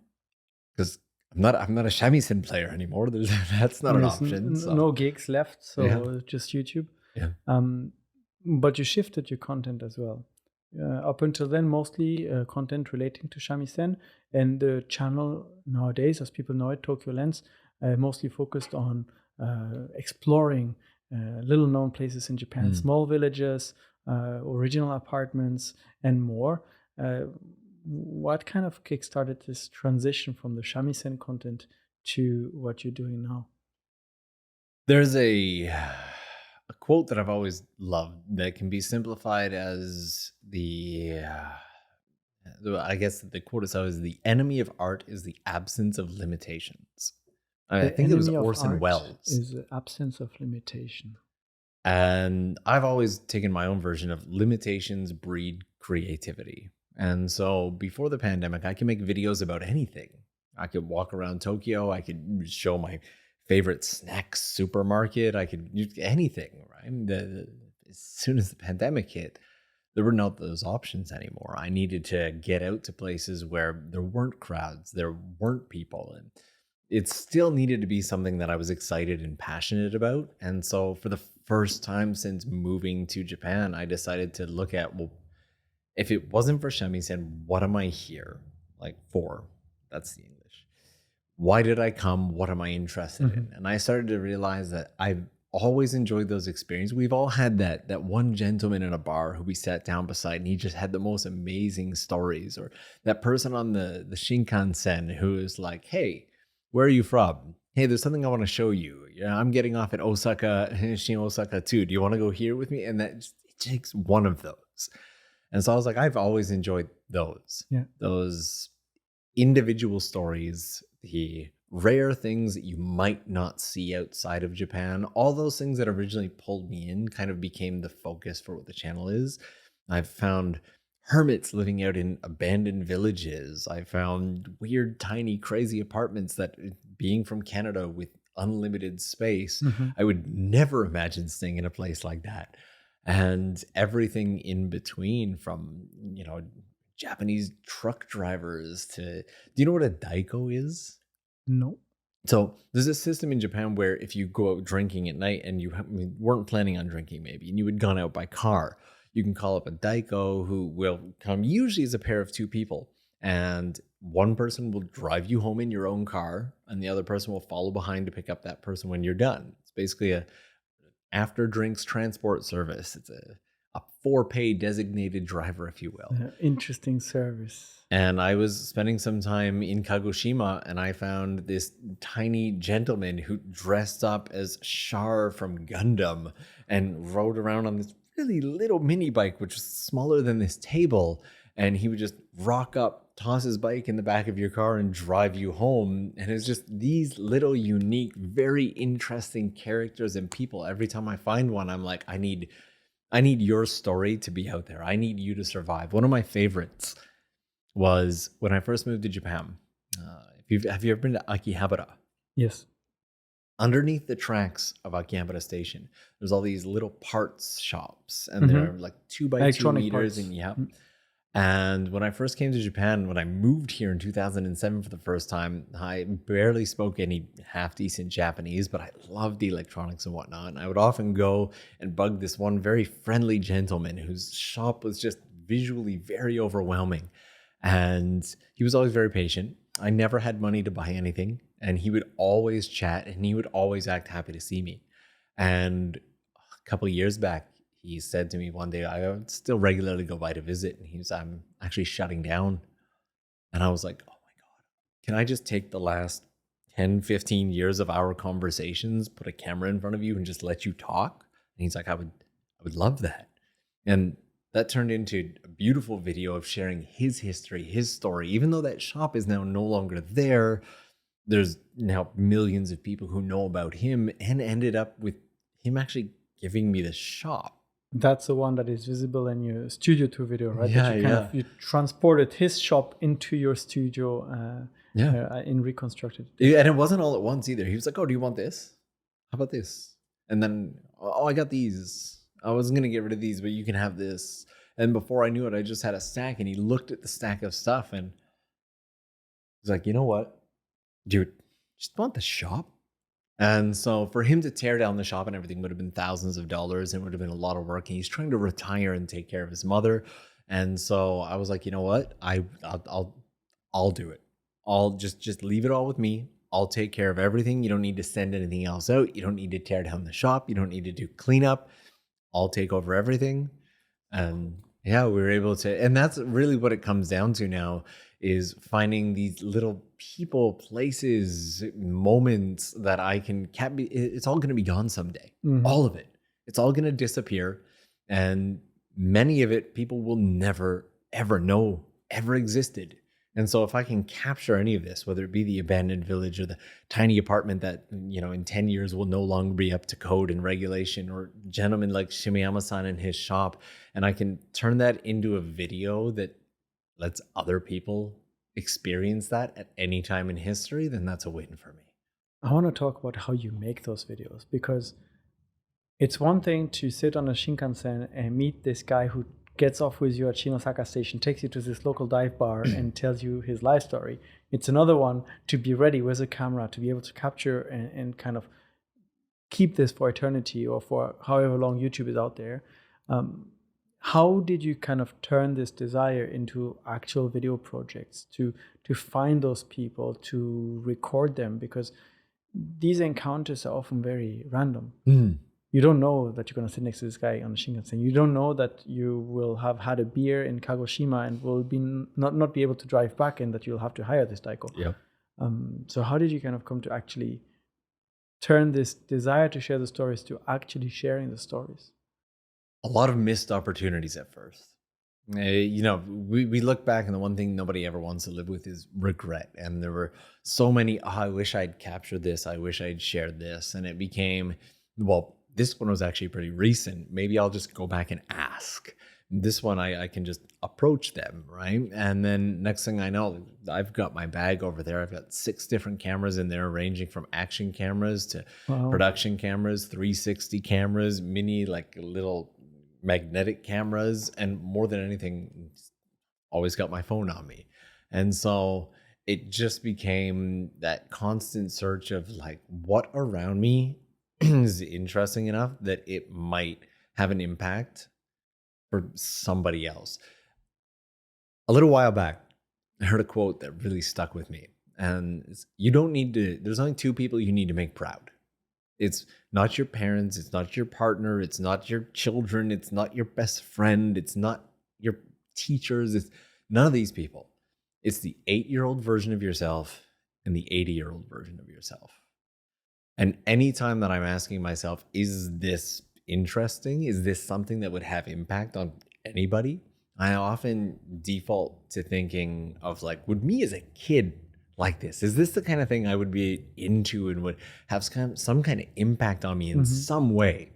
because I'm not a shamisen player anymore. That's not an option. No gigs left, so Yeah. just YouTube. Yeah. But you shifted your content as well. Up until then, mostly content relating to shamisen, and the channel nowadays, as people know it, Tokyo Lens, mostly focused on exploring little known places in Japan, small villages, original apartments, and more. What kind of kickstarted this transition from the shamisen content to what you're doing now? There's a quote that I've always loved that can be simplified as I guess the quote is always, the enemy of art is the absence of limitations. I think it was Orson Welles. Is the absence of limitation. And I've always taken my own version of limitations breed creativity. And so before the pandemic, I could make videos about anything. I could walk around Tokyo. I could show my favorite snacks supermarket. I could use anything, right? As soon as the pandemic hit, there were not those options anymore. I needed to get out to places where there weren't crowds, there weren't people. And it still needed to be something that I was excited and passionate about. And so for the first time since moving to Japan, I decided to look at, well, if it wasn't for shamisen, what am I here for? That's the English. Why did I come? What am I interested in? And I started to realize that I've always enjoyed those experiences. We've all had that one gentleman in a bar who we sat down beside and he just had the most amazing stories, or that person on the Shinkansen who is like, hey, where are you from? Hey, there's something I want to show you. Yeah, I'm getting off at Osaka, Shin Osaka too. Do you want to go here with me? And it takes one of those. And so I was like, I've always enjoyed those. Yeah. Those individual stories, the rare things that you might not see outside of Japan. All those things that originally pulled me in kind of became the focus for what the channel is. I've found hermits living out in abandoned villages. I found weird, tiny, crazy apartments that, being from Canada with unlimited space, I would never imagine staying in a place like that. And everything in between, from, Japanese truck drivers to, do you know what a daiko is? No. So there's a system in Japan where if you go out drinking at night and you weren't planning on drinking maybe, and you had gone out by car, you can call up a daiko who will come usually as a pair of two people. and one person will drive you home in your own car, and the other person will follow behind to pick up that person when you're done. It's basically a after drinks transport service. It's a for pay designated driver, if you will. Interesting service. And I was spending some time in Kagoshima, and I found this tiny gentleman who dressed up as Char from Gundam and rode around on this really little mini bike, which was smaller than this table. And he would just rock up, toss his bike in the back of your car, and drive you home. And it's just these little unique, very interesting characters and people. Every time I find one, I'm like, I need your story to be out there. I need you to survive. One of my favorites was when I first moved to Japan. Have you ever been to Akihabara? Yes. Underneath the tracks of Akihabara Station, there's all these little parts shops, and they're like 2 by 2 Electronic meters. parts. And yeah. And when I first came to Japan, when I moved here in 2007 for the first time, I barely spoke any half decent Japanese, but I loved electronics and whatnot. And I would often go and bug this one very friendly gentleman whose shop was just visually very overwhelming. And he was always very patient. I never had money to buy anything, and he would always chat, and he would always act happy to see me. And a couple of years back, he said to me one day, I would still regularly go by to visit, and he was, I'm actually shutting down. And I was like, oh my God, can I just take the last 10, 15 years of our conversations, put a camera in front of you and just let you talk? And he's like, I would love that. And that turned into a beautiful video of sharing his history, his story. Even though that shop is now no longer there, there's now millions of people who know about him, and ended up with him actually giving me the shop. That's the one that is visible in your studio tour video, right? Yeah, That you transported his shop into your studio in reconstructed. And it wasn't all at once either. He was like, oh, do you want this? How about this? And then, oh, I got these. I wasn't going to get rid of these, but you can have this. And before I knew it, I just had a stack, and he looked at the stack of stuff and he's like, you know what, dude, just want the shop. And so for him to tear down the shop and everything would have been thousands of dollars, and would have been a lot of work. And he's trying to retire and take care of his mother. And so I was like, you know what, I'll do it. I'll just leave it all with me. I'll take care of everything. You don't need to send anything else out. You don't need to tear down the shop. You don't need to do cleanup. I'll take over everything. And yeah, we were able to, and that's really what it comes down to now, is finding these little people, places, moments that I can it's all going to be gone someday. Mm-hmm. All of it. It's all going to disappear. And many of it, people will never, ever know ever existed. And so if I can capture any of this, whether it be the abandoned village or the tiny apartment that, in 10 years will no longer be up to code and regulation, or gentlemen like Shimeyama-san in his shop, and I can turn that into a video that lets other people experience that at any time in history, then that's a win for me. I want to talk about how you make those videos, because it's one thing to sit on a Shinkansen and meet this guy who gets off with you at Shinosaka Station, takes you to this local dive bar and tells you his life story. It's another one to be ready with a camera, to be able to capture and kind of keep this for eternity, or for however long YouTube is out there. How did you kind of turn this desire into actual video projects, to find those people, to record them? Because these encounters are often very random. You don't know that you're going to sit next to this guy on the Shinkansen. You don't know that you will have had a beer in Kagoshima and will be not be able to drive back, and that you'll have to hire this daiko. Yeah. So how did you kind of come to actually turn this desire to share the stories to actually sharing the stories? A lot of missed opportunities at first. We look back, and the one thing nobody ever wants to live with is regret. And there were so many, I wish I'd captured this. I wish I'd shared this. And it became, well, this one was actually pretty recent. Maybe I'll just go back and ask. This one, I can just approach them, right? And then next thing I know, I've got my bag over there. I've got 6 different cameras in there, ranging from action cameras to production cameras, 360 cameras, mini like little magnetic cameras, and more than anything, always got my phone on me. And so it just became that constant search of like, what around me is interesting enough that it might have an impact for somebody else. A little while back, I heard a quote that really stuck with me. And you don't need to, there's only two people you need to make proud. It's not your parents, it's not your partner, it's not your children, it's not your best friend, it's not your teachers, it's none of these people. It's the 8-year-old version of yourself and the 80-year-old version of yourself. And anytime that I'm asking myself, is this interesting? Is this something that would have impact on anybody? I often default to thinking of like, would me as a kid like this? Is this the kind of thing I would be into and would have some kind of impact on me in some way?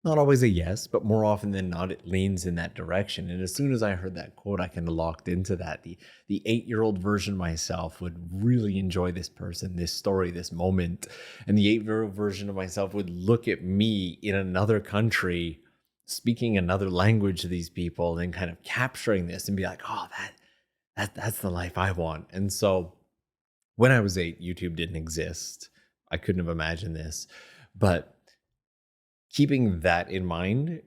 Not always a yes, but more often than not, it leans in that direction. And as soon as I heard that quote, I kind of locked into that. The 8-year-old version of myself would really enjoy this person, this story, this moment. And the 8-year-old version of myself would look at me in another country, speaking another language to these people and kind of capturing this and be like, oh, that's the life I want. And so when I was 8, YouTube didn't exist. I couldn't have imagined this. But keeping that in mind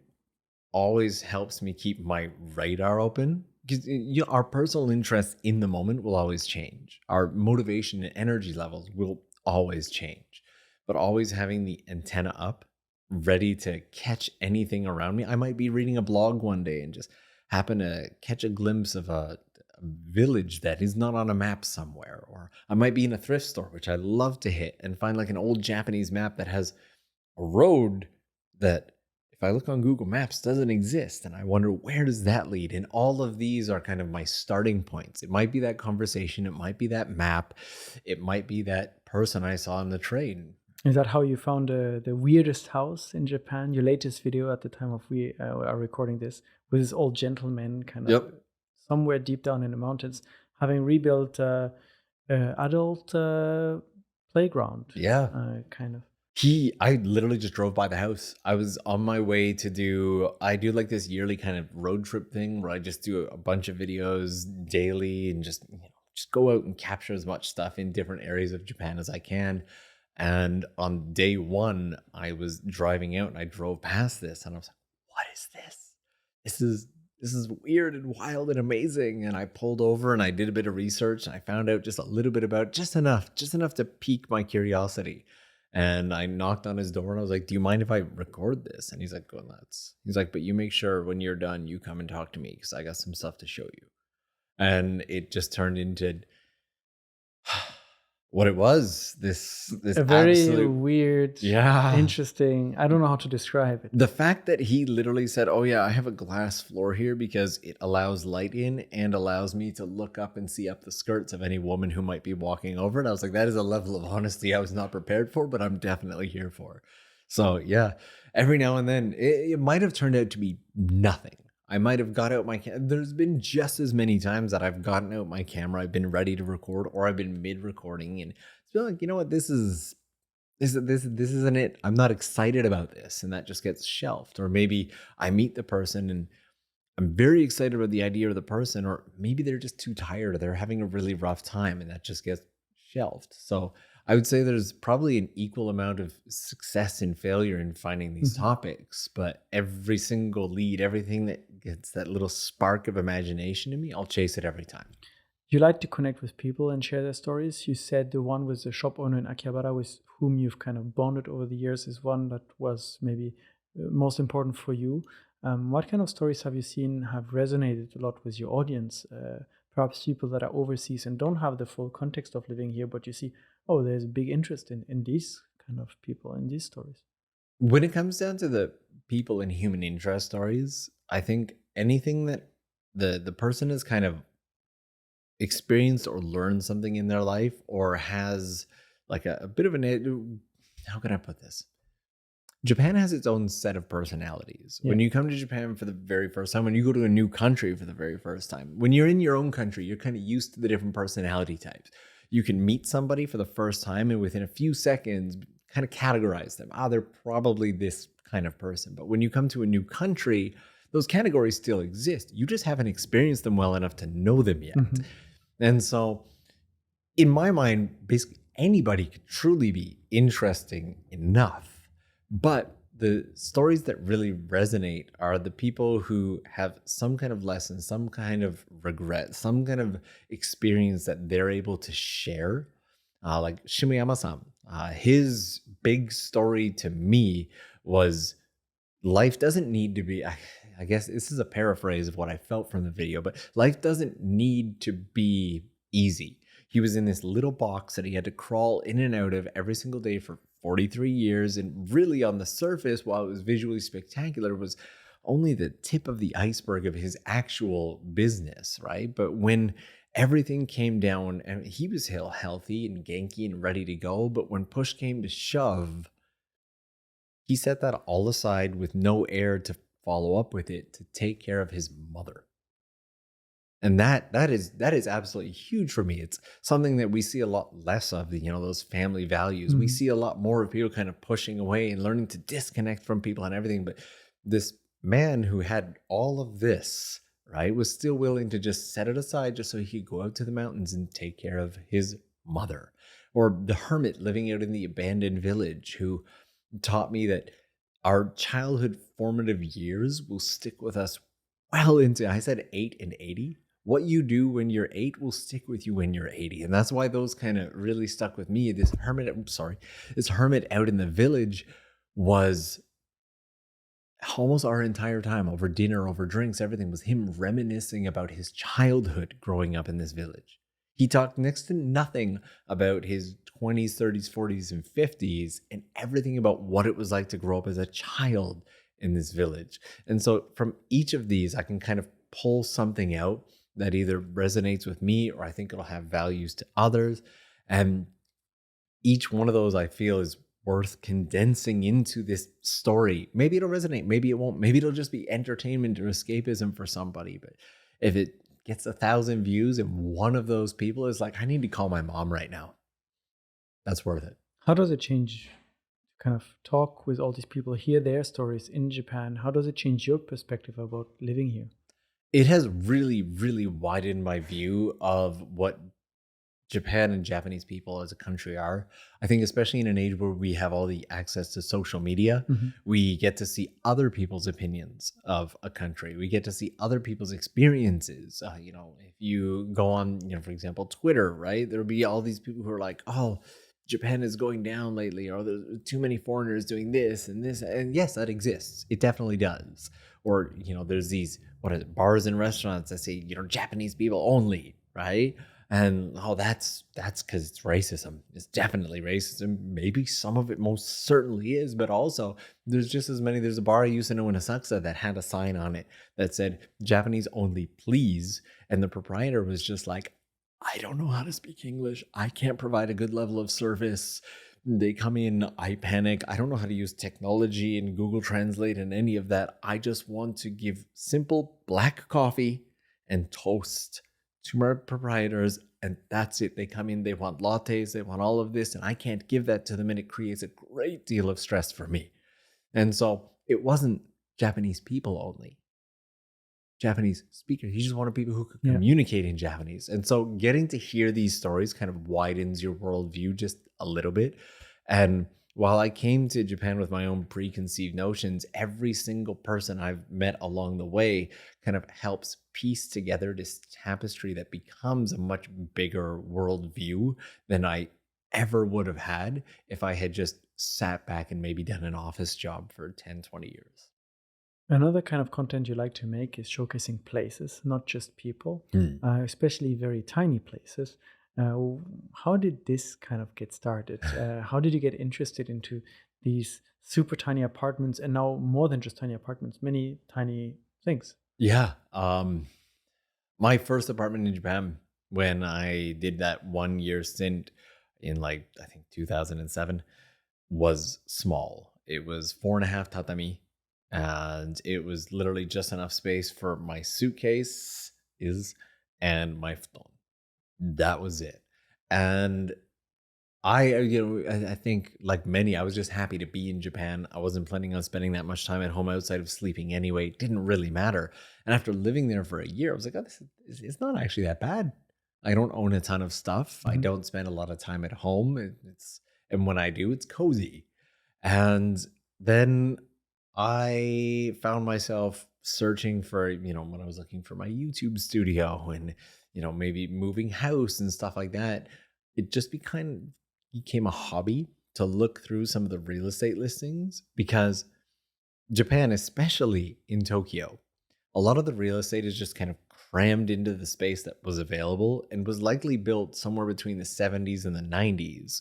always helps me keep my radar open, because our personal interests in the moment will always change. Our motivation and energy levels will always change. But always having the antenna up, ready to catch anything around me. I might be reading a blog one day and just happen to catch a glimpse of a village that is not on a map somewhere. Or I might be in a thrift store, which I love to hit, and find like an old Japanese map that has a road that, if I look on Google Maps, doesn't exist. And I wonder, where does that lead? And all of these are kind of my starting points. It might be that conversation. It might be that map. It might be that person I saw on the train. Is that how you found the weirdest house in Japan? Your latest video at the time of we are recording this, with this old gentleman kind of somewhere deep down in the mountains, having rebuilt adult playground. Yeah. Kind of. I literally just drove by the house. I was on my way to I do like this yearly kind of road trip thing where I just do a bunch of videos daily and just go out and capture as much stuff in different areas of Japan as I can. And on day 1, I was driving out and I drove past this and I was like, what is this? This is weird and wild and amazing. And I pulled over and I did a bit of research and I found out just a little bit about just enough to pique my curiosity. And I knocked on his door and I was like, do you mind if I record this? And he's like, go nuts. He's like, but you make sure when you're done, you come and talk to me because I got some stuff to show you. And it just turned into what it was. This a very absolute weird, interesting. I don't know how to describe it. The fact that he literally said, oh yeah, I have a glass floor here because it allows light in and allows me to look up and see up the skirts of any woman who might be walking over. And I was like, that is a level of honesty I was not prepared for, but I'm definitely here for. So yeah, every now and then it might have turned out to be nothing. I might have got out my there's been just as many times that I've gotten out my camera, I've been ready to record, or I've been mid-recording and it's been like, you know what, this isn't it. I'm not excited about this, and that just gets shelved. Or maybe I meet the person and I'm very excited about the idea of the person, or maybe they're just too tired or they're having a really rough time and that just gets shelved. So I would say there's probably an equal amount of success and failure in finding these topics, but every single lead, everything that gets that little spark of imagination in me, I'll chase it every time. You like to connect with people and share their stories. You said the one with the shop owner in Akihabara with whom you've kind of bonded over the years is one that was maybe most important for you. What kind of stories have you seen have resonated a lot with your audience? Perhaps people that are overseas and don't have the full context of living here, but you see, oh, there's a big interest in these kind of people, in these stories. When it comes down to the people and human interest stories, I think anything that the person has kind of experienced or learned something in their life, or has like a bit of an, how can I put this? Japan has its own set of personalities. Yeah. When you come to Japan for the very first time, when you go to a new country for the very first time, when you're in your own country, you're kind of used to the different personality types. You can meet somebody for the first time and within a few seconds kind of categorize them. They're probably this kind of person. But when you come to a new country, those categories still exist. You just haven't experienced them well enough to know them yet. And so in my mind, basically anybody could truly be interesting enough. But the stories that really resonate are the people who have some kind of lesson, some kind of regret, some kind of experience that they're able to share. Like Shimuyama-san, his big story to me was life doesn't need to be, I guess this is a paraphrase of what I felt from the video, but life doesn't need to be easy. He was in this little box that he had to crawl in and out of every single day for 43 years. And really, on the surface, while it was visually spectacular, was only the tip of the iceberg of his actual business, right? But when everything came down, and he was still healthy and ganky and ready to go, but when push came to shove, he set that all aside with no heir to follow up with it to take care of his mother. And that is absolutely huge for me. It's something that we see a lot less of, those family values. We see a lot more of people kind of pushing away and learning to disconnect from people and everything. But this man who had all of this, right, was still willing to just set it aside just so he could go out to the mountains and take care of his mother. Or the hermit living out in the abandoned village who taught me that our childhood formative years will stick with us well into, I said 8 and 80. What you do when you're 8 will stick with you when you're 80. And that's why those kind of really stuck with me. This hermit out in the village was almost our entire time, over dinner, over drinks, everything was him reminiscing about his childhood growing up in this village. He talked next to nothing about his 20s, 30s, 40s, and 50s, and everything about what it was like to grow up as a child in this village. And so from each of these, I can kind of pull something out that either resonates with me or I think it'll have values to others. And each one of those I feel is worth condensing into this story. Maybe it'll resonate, maybe it won't. Maybe it'll just be entertainment or escapism for somebody. But if it gets 1,000 views and one of those people is like, I need to call my mom right now, that's worth it. How does it change, kind of talk with all these people, hear their stories in Japan? How does it change your perspective about living here? It has really, really widened my view of what Japan and Japanese people as a country are. I think especially in an age where we have all the access to social media, we get to see other people's opinions of a country. We get to see other people's experiences. If you go on, for example, Twitter, right? There'll be all these people who are like, oh, Japan is going down lately, or there's too many foreigners doing this and this. And yes, that exists. It definitely does. Or, there's these, bars and restaurants that say, Japanese people only, right? And that's because it's racism. It's definitely racism. Maybe some of it most certainly is, but also there's just as many. There's a bar I used to know in Asakusa that had a sign on it that said Japanese only, please. And the proprietor was just like, I don't know how to speak English. I can't provide a good level of service. They come in, I panic. I don't know how to use technology and Google Translate and any of that. I just want to give simple black coffee and toast to my proprietors, and that's it. They come in, they want lattes, they want all of this, and I can't give that to them, and it creates a great deal of stress for me. And so it wasn't Japanese people only. Japanese speakers. You just wanted people who could communicate in Japanese. And so getting to hear these stories kind of widens your worldview just a little bit. And while I came to Japan with my own preconceived notions, every single person I've met along the way kind of helps piece together this tapestry that becomes a much bigger worldview than I ever would have had if I had just sat back and maybe done an office job for 10, 20 years. Another kind of content you like to make is showcasing places, not just people, especially very tiny places. How did this kind of get started? How did you get interested into these super tiny apartments, and now more than just tiny apartments, many tiny things? Yeah. My first apartment in Japan, when I did that 1 year stint in I think 2007, was small. It was 4.5 tatami. And it was literally just enough space for my suitcase and my phone. That was it. And I think like many, I was just happy to be in Japan. I wasn't planning on spending that much time at home outside of sleeping anyway. It didn't really matter. And after living there for a year, I was like, oh, it's not actually that bad. I don't own a ton of stuff. I don't spend a lot of time at home. And when I do, it's cozy. And then I found myself searching for, when I was looking for my YouTube studio and, maybe moving house and stuff like that, it just became a hobby to look through some of the real estate listings because Japan, especially in Tokyo, a lot of the real estate is just kind of crammed into the space that was available and was likely built somewhere between the 70s and the 90s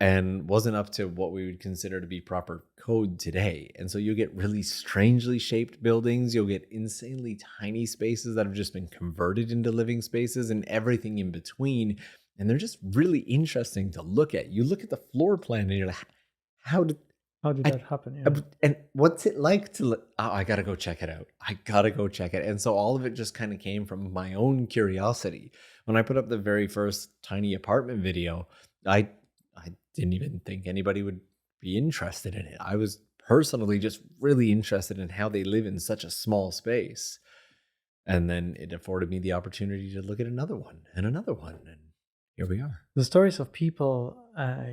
and wasn't up to what we would consider to be proper code today. And so you'll get really strangely shaped buildings. You'll get insanely tiny spaces that have just been converted into living spaces and everything in between. And they're just really interesting to look at. You look at the floor plan and you're like, how did How did I, that happen? Yeah. and what's it like to, oh, I gotta go check it out. I gotta go check it. And so all of it just kind of came from my own curiosity. When I put up the very first tiny apartment video, I I didn't even think anybody would be interested in it. I was personally just really interested in how they live in such a small space. And then it afforded me the opportunity to look at another one and another one. And here we are. The stories of people,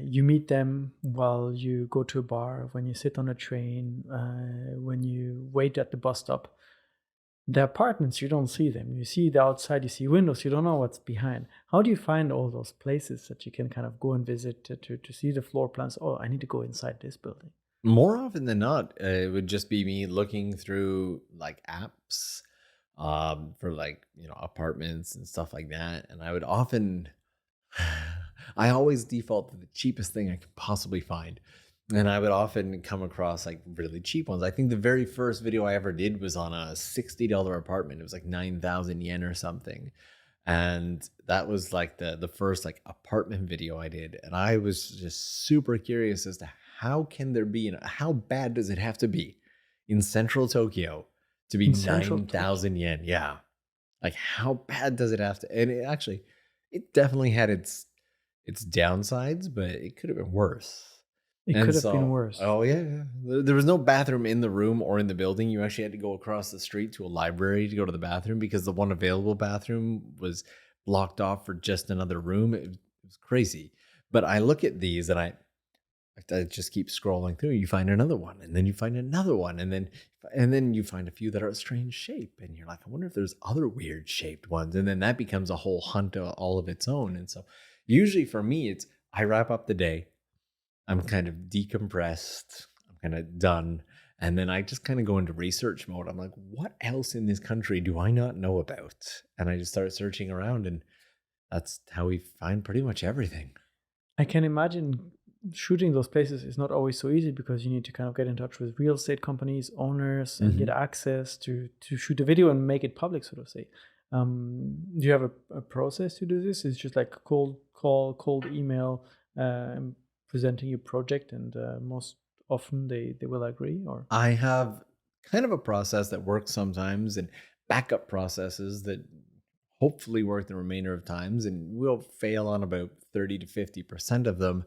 you meet them while you go to a bar, when you sit on a train, when you wait at the bus stop. The apartments, you don't see them. You see the outside, you see windows, you don't know what's behind. How do you find all those places that you can kind of go and visit to see the floor plans? Oh, I need to go inside this building. More often than not, it would just be me looking through like apps for like, apartments and stuff like that. And I would often, I always default to the cheapest thing I could possibly find. And I would often come across like really cheap ones. I think the very first video I ever did was on a $60 apartment. It was like 9,000 yen or something. And that was like the first like apartment video I did. And I was just super curious as to how can there be, how bad does it have to be in central Tokyo to be In central 9,000 yen? Yeah. Like how bad does it have to? And it definitely had its downsides, but it could have been worse. It And could have been so, worse. oh yeah, yeah. There was no bathroom in the room or in the building. You actually had to go across the street to a library to go to the bathroom because the one available bathroom was blocked off for just another room. It was crazy. But I look at these and I just keep scrolling through. You find another one, and then you find another one, and then you find a few that are a strange shape, and you're like, I wonder if there's other weird shaped ones, and then that becomes a whole hunt all of its own. And so, usually for me, it's I wrap up the day. I'm kind of decompressed. I'm kind of done. And then I just kind of go into research mode. I'm like, what else in this country do I not know about? And I just start searching around, and that's how we find pretty much everything. I can imagine shooting those places is not always so easy because you need to kind of get in touch with real estate companies, owners, and get access to shoot a video and make it public, so to say. Do you have a process to do this? It's just like cold call, cold email, presenting your project, and most often they will agree? Or I have kind of a process that works sometimes and backup processes that hopefully work the remainder of times, and will fail on about 30 to 50% of them.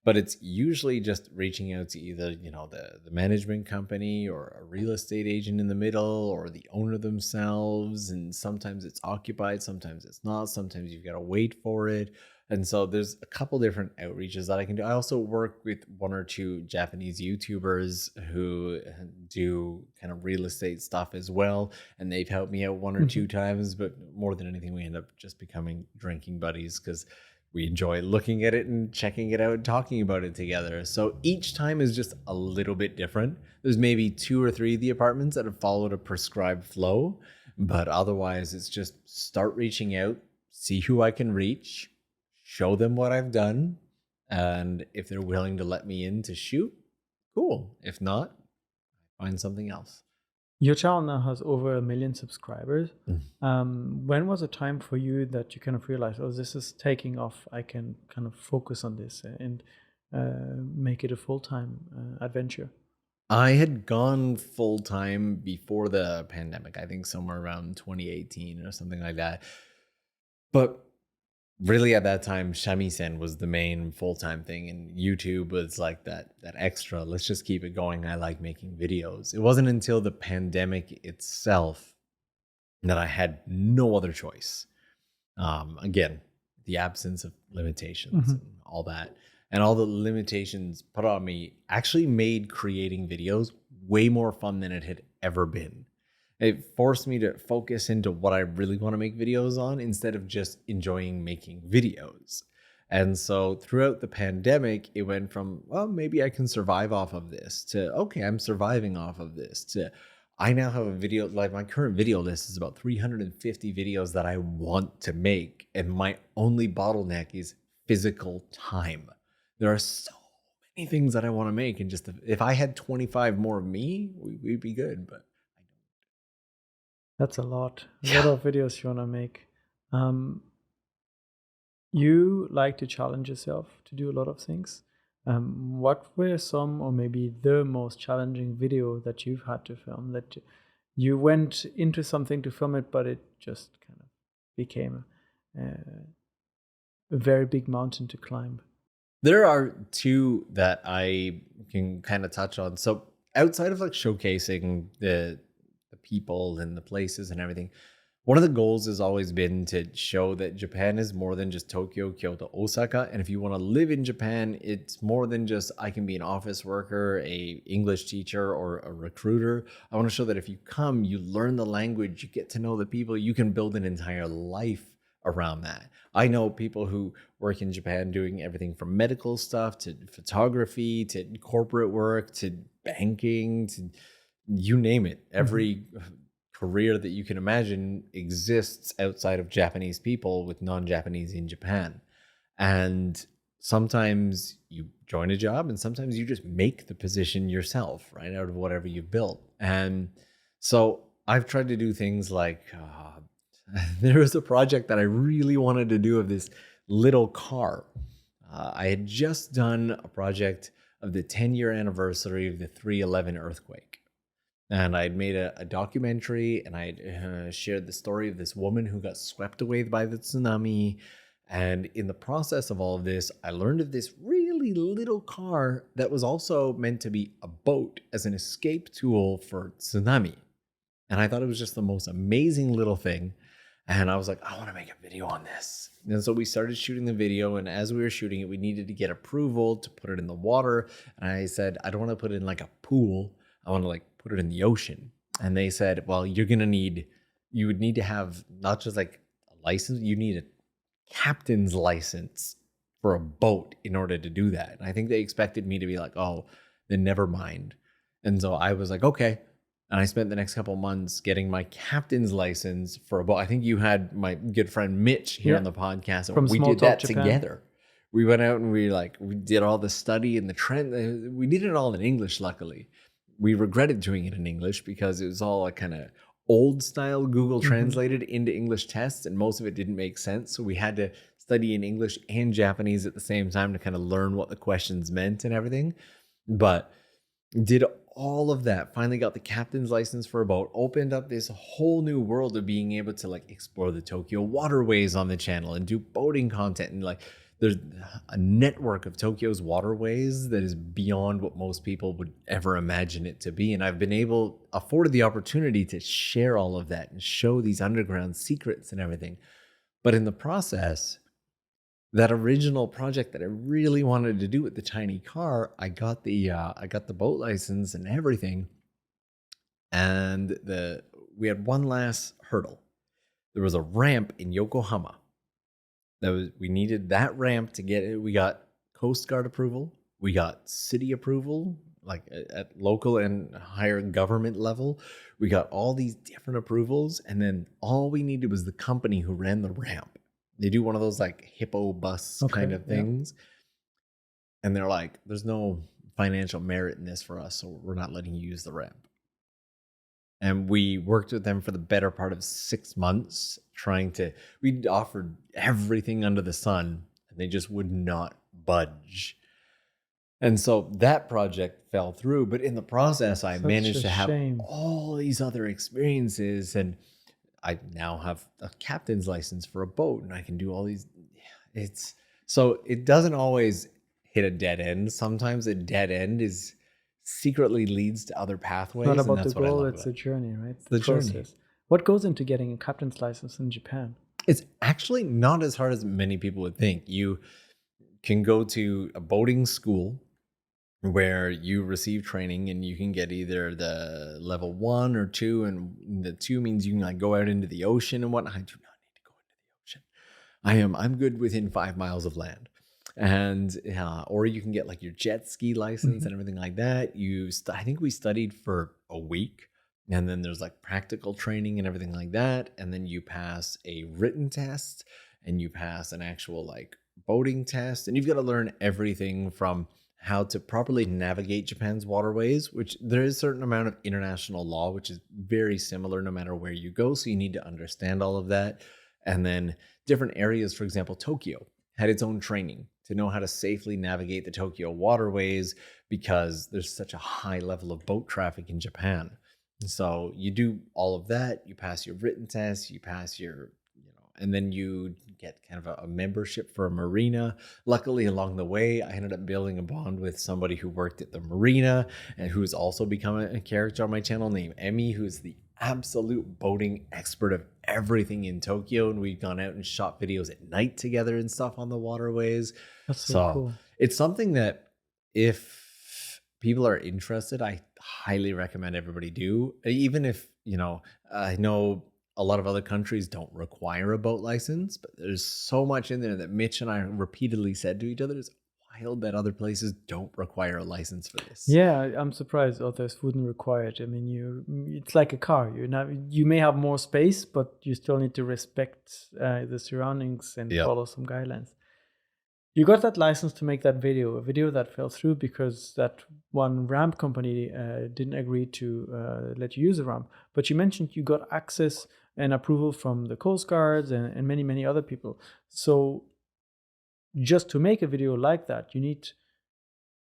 But it's usually just reaching out to either, the management company or a real estate agent in the middle or the owner themselves. And sometimes it's occupied, sometimes it's not, sometimes you've got to wait for it. And so there's a couple different outreaches that I can do. I also work with one or two Japanese YouTubers who do kind of real estate stuff as well. And they've helped me out one or two times, but more than anything, we end up just becoming drinking buddies because we enjoy looking at it and checking it out and talking about it together. So each time is just a little bit different. There's maybe 2 or 3 of the apartments that have followed a prescribed flow, but otherwise it's just start reaching out, see who I can reach, show them what I've done, and if they're willing to let me in to shoot, cool. If not, find something else. your channel now has over 1 million subscribers. When was a time for you that you kind of realized, oh, this is taking off, I can kind of focus on this and make it a full-time adventure? I had gone full time before the pandemic, I think somewhere around 2018 or something like that. But really at that time, Shamisen was the main full-time thing, and YouTube was like that extra. Let's just keep it going. I like making videos. It wasn't until the pandemic itself that I had no other choice. Again, the absence of limitations and all that. And all the limitations put on me actually made creating videos way more fun than it had ever been. It forced me to focus into what I really want to make videos on instead of just enjoying making videos. And so throughout the pandemic, it went from, well, maybe I can survive off of this to, okay, I'm surviving off of this to, I now have a video, like my current video list is about 350 videos that I want to make. And my only bottleneck is physical time. There are so many things that I want to make. And just if I had 25 more of me, we'd be good. But I don't. That's a lot of videos you want to make. You like to challenge yourself to do a lot of things. What were some, or maybe the most challenging video that you've had to film, that you went into something to film it, but it just kind of became a very big mountain to climb? There are two that I can kind of touch on. So outside of like showcasing the people and the places and everything, one of the goals has always been to show that Japan is more than just Tokyo, Kyoto, Osaka. And if you want to live in Japan, it's more than just I can be an office worker, a English teacher, or a recruiter. I want to show that if you come, you learn the language, you get to know the people, you can build an entire life around that. I know people who work in Japan doing everything from medical stuff to photography to corporate work to banking to you name it. Every career that you can imagine exists outside of Japanese people with non-Japanese in Japan. And sometimes you join a job and sometimes you just make the position yourself, right, out of whatever you've built. And so I've tried to do things like there was a project that I really wanted to do of this little car. I had just done a project of the 10-year anniversary of the 3/11 earthquake. And I'd made a documentary, and I'd shared the story of this woman who got swept away by the tsunami. And in the process of all of this, I learned of this really little car that was also meant to be a boat as an escape tool for tsunami. And I thought it was just the most amazing little thing. And I was like, I want to make a video on this. And so we started shooting the video. And as we were shooting it, we needed to get approval to put it in the water. And I said, I don't want to put it in like a pool. I want to like put it in the ocean. And they said, well, you would need to have not just like a license, you need a captain's license for a boat in order to do that. And I think they expected me to be like, oh, then never mind. And so I was like, okay. And I spent the next couple months getting my captain's license for a boat. I think you had my good friend Mitch here on the podcast. And we did that together. We went out and we did all the study and the trend. We did it all in English, luckily. We regretted doing it in English because it was all like kind of old style Google translated into English tests, and most of it didn't make sense. So we had to study in English and Japanese at the same time to kind of learn what the questions meant and everything. But did all of that, finally got the captain's license for a boat, opened up this whole new world of being able to like explore the Tokyo waterways on the channel and do boating content. And like there's a network of Tokyo's waterways that is beyond what most people would ever imagine it to be. And I've been afforded the opportunity to share all of that and show these underground secrets and everything. But in the process, that original project that I really wanted to do with the tiny car, I got the boat license and everything. And we had one last hurdle. There was a ramp in Yokohama. We needed that ramp to get it. We got Coast Guard approval. We got city approval, like at local and higher government level. We got all these different approvals. And then all we needed was the company who ran the ramp. They do one of those like hippo bus kind of things. Yeah. And they're like, there's no financial merit in this for us, so we're not letting you use the ramp. And we worked with them for the better part of 6 months we offered everything under the sun, and they just would not budge. And so that project fell through. But in the process, I managed to have all these other experiences, and I now have a captain's license for a boat, and I can do all these. So it doesn't always hit a dead end. Sometimes a dead end secretly leads to other pathways. It's not about the goal, it's a journey, right? The journey. What goes into getting a captain's license in Japan? It's actually not as hard as many people would think. You can go to a boating school where you receive training and you can get either the level 1 or 2, and the 2 means you can like go out into the ocean and whatnot. I do not need to go into the ocean. I'm good within 5 miles of land. And or you can get like your jet ski license and everything like that. I think we studied for a week, and then there's like practical training and everything like that, and then you pass a written test and you pass an actual like boating test, and you've got to learn everything from how to properly navigate Japan's waterways, which there is a certain amount of international law which is very similar no matter where you go, so you need to understand all of that. And then different areas, for example, Tokyo had its own training to know how to safely navigate the Tokyo waterways because there's such a high level of boat traffic in Japan. So you do all of that, you pass your written test, you pass your, and then you get kind of a membership for a marina. Luckily, along the way, I ended up building a bond with somebody who worked at the marina and who's also become a character on my channel named Emmy, who's the absolute boating expert of everything in Tokyo. And we've gone out and shot videos at night together and stuff on the waterways. That's so cool. It's something that if people are interested, I highly recommend everybody do. Even if, I know a lot of other countries don't require a boat license, but there's so much in there that Mitch and I repeatedly said to each other, it's wild that other places don't require a license for this. Yeah, I'm surprised others wouldn't require it. I mean, it's like a car. You may have more space, but you still need to respect the surroundings and follow some guidelines. You got that license to make that video, a video that fell through because that one ramp company didn't agree to let you use the ramp. But you mentioned you got access and approval from the Coast Guards and many, many other people. So just to make a video like that, you need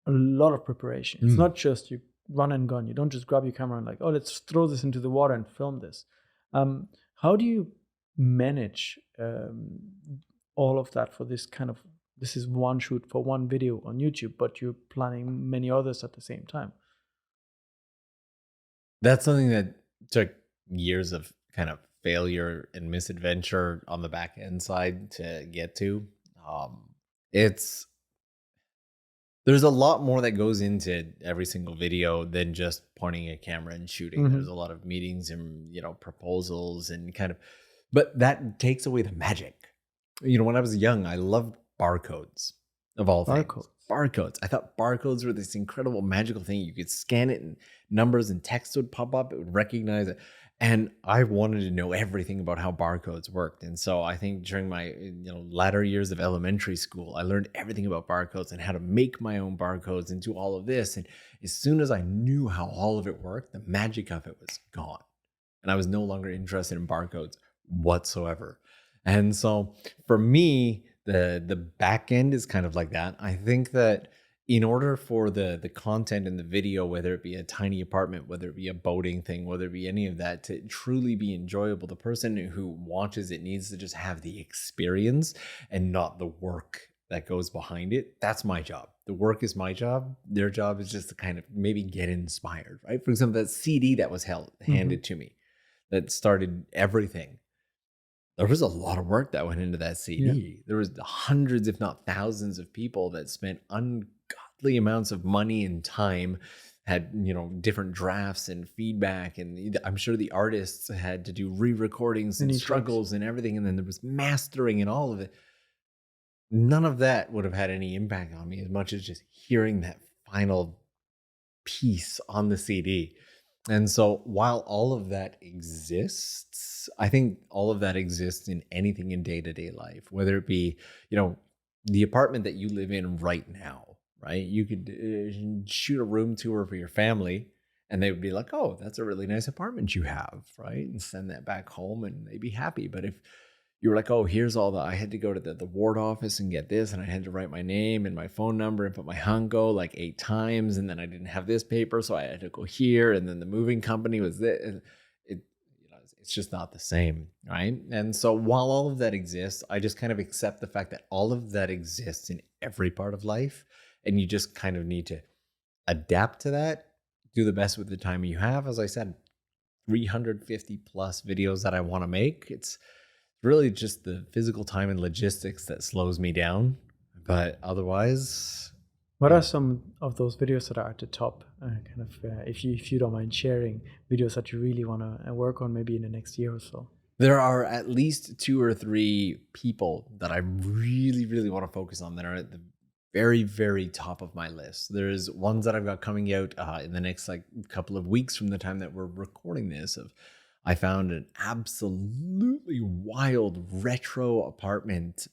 a lot of preparation. It's not just you run and gun. You don't just grab your camera and like, oh, let's throw this into the water and film this. How do you manage all of that for this kind of, this is one shoot for one video on YouTube, but you're planning many others at the same time? That's something that took years of kind of failure and misadventure on the back end side to get to. There's a lot more that goes into every single video than just pointing a camera and shooting. There's a lot of meetings and, proposals and but that takes away the magic. When I was young, I loved barcodes of all things. Barcodes. I thought barcodes were this incredible magical thing. You could scan it and numbers and text would pop up. It would recognize it. And I wanted to know everything about how barcodes worked. And so I think during my latter years of elementary school, I learned everything about barcodes and how to make my own barcodes and do all of this. And as soon as I knew how all of it worked, the magic of it was gone. And I was no longer interested in barcodes whatsoever. And so for me, the back end is kind of like that. I think that in order for the content in the video, whether it be a tiny apartment, whether it be a boating thing, whether it be any of that, to truly be enjoyable, the person who watches it needs to just have the experience and not the work that goes behind it. That's my job. The work is my job. Their job is just to kind of maybe get inspired, right? For example, that CD that was handed to me that started everything. There was a lot of work that went into that CD. Yeah. There was hundreds, if not thousands of people that spent ungodly amounts of money and time, had, different drafts and feedback. And I'm sure the artists had to do re-recordings and struggles and everything. And then there was mastering and all of it. None of that would have had any impact on me as much as just hearing that final piece on the CD. And so while all of that exists, I think all of that exists in anything in day-to-day life, whether it be, the apartment that you live in right now, right? You could shoot a room tour for your family and they would be like, oh, that's a really nice apartment you have, right? And send that back home and they'd be happy. But if you were like, oh, here's all I had to go to the ward office and get this, and I had to write my name and my phone number and put my Hanko like 8 times, and then I didn't have this paper, so I had to go here, and then the moving company was this. It's just not the same, right? And so while all of that exists, I just kind of accept the fact that all of that exists in every part of life, and you just kind of need to adapt to that, do the best with the time you have. As I said, 350 plus videos that I want to make. It's really just the physical time and logistics that slows me down. But otherwise, What yeah. are some of those videos that are at the top? If you don't mind sharing videos that you really want to work on, maybe in the next year or so. There are at least 2 or 3 people that I really, really want to focus on that are at the very, very top of my list. There's ones that I've got coming out in the next like couple of weeks from the time that we're recording this. I found an absolutely wild retro apartment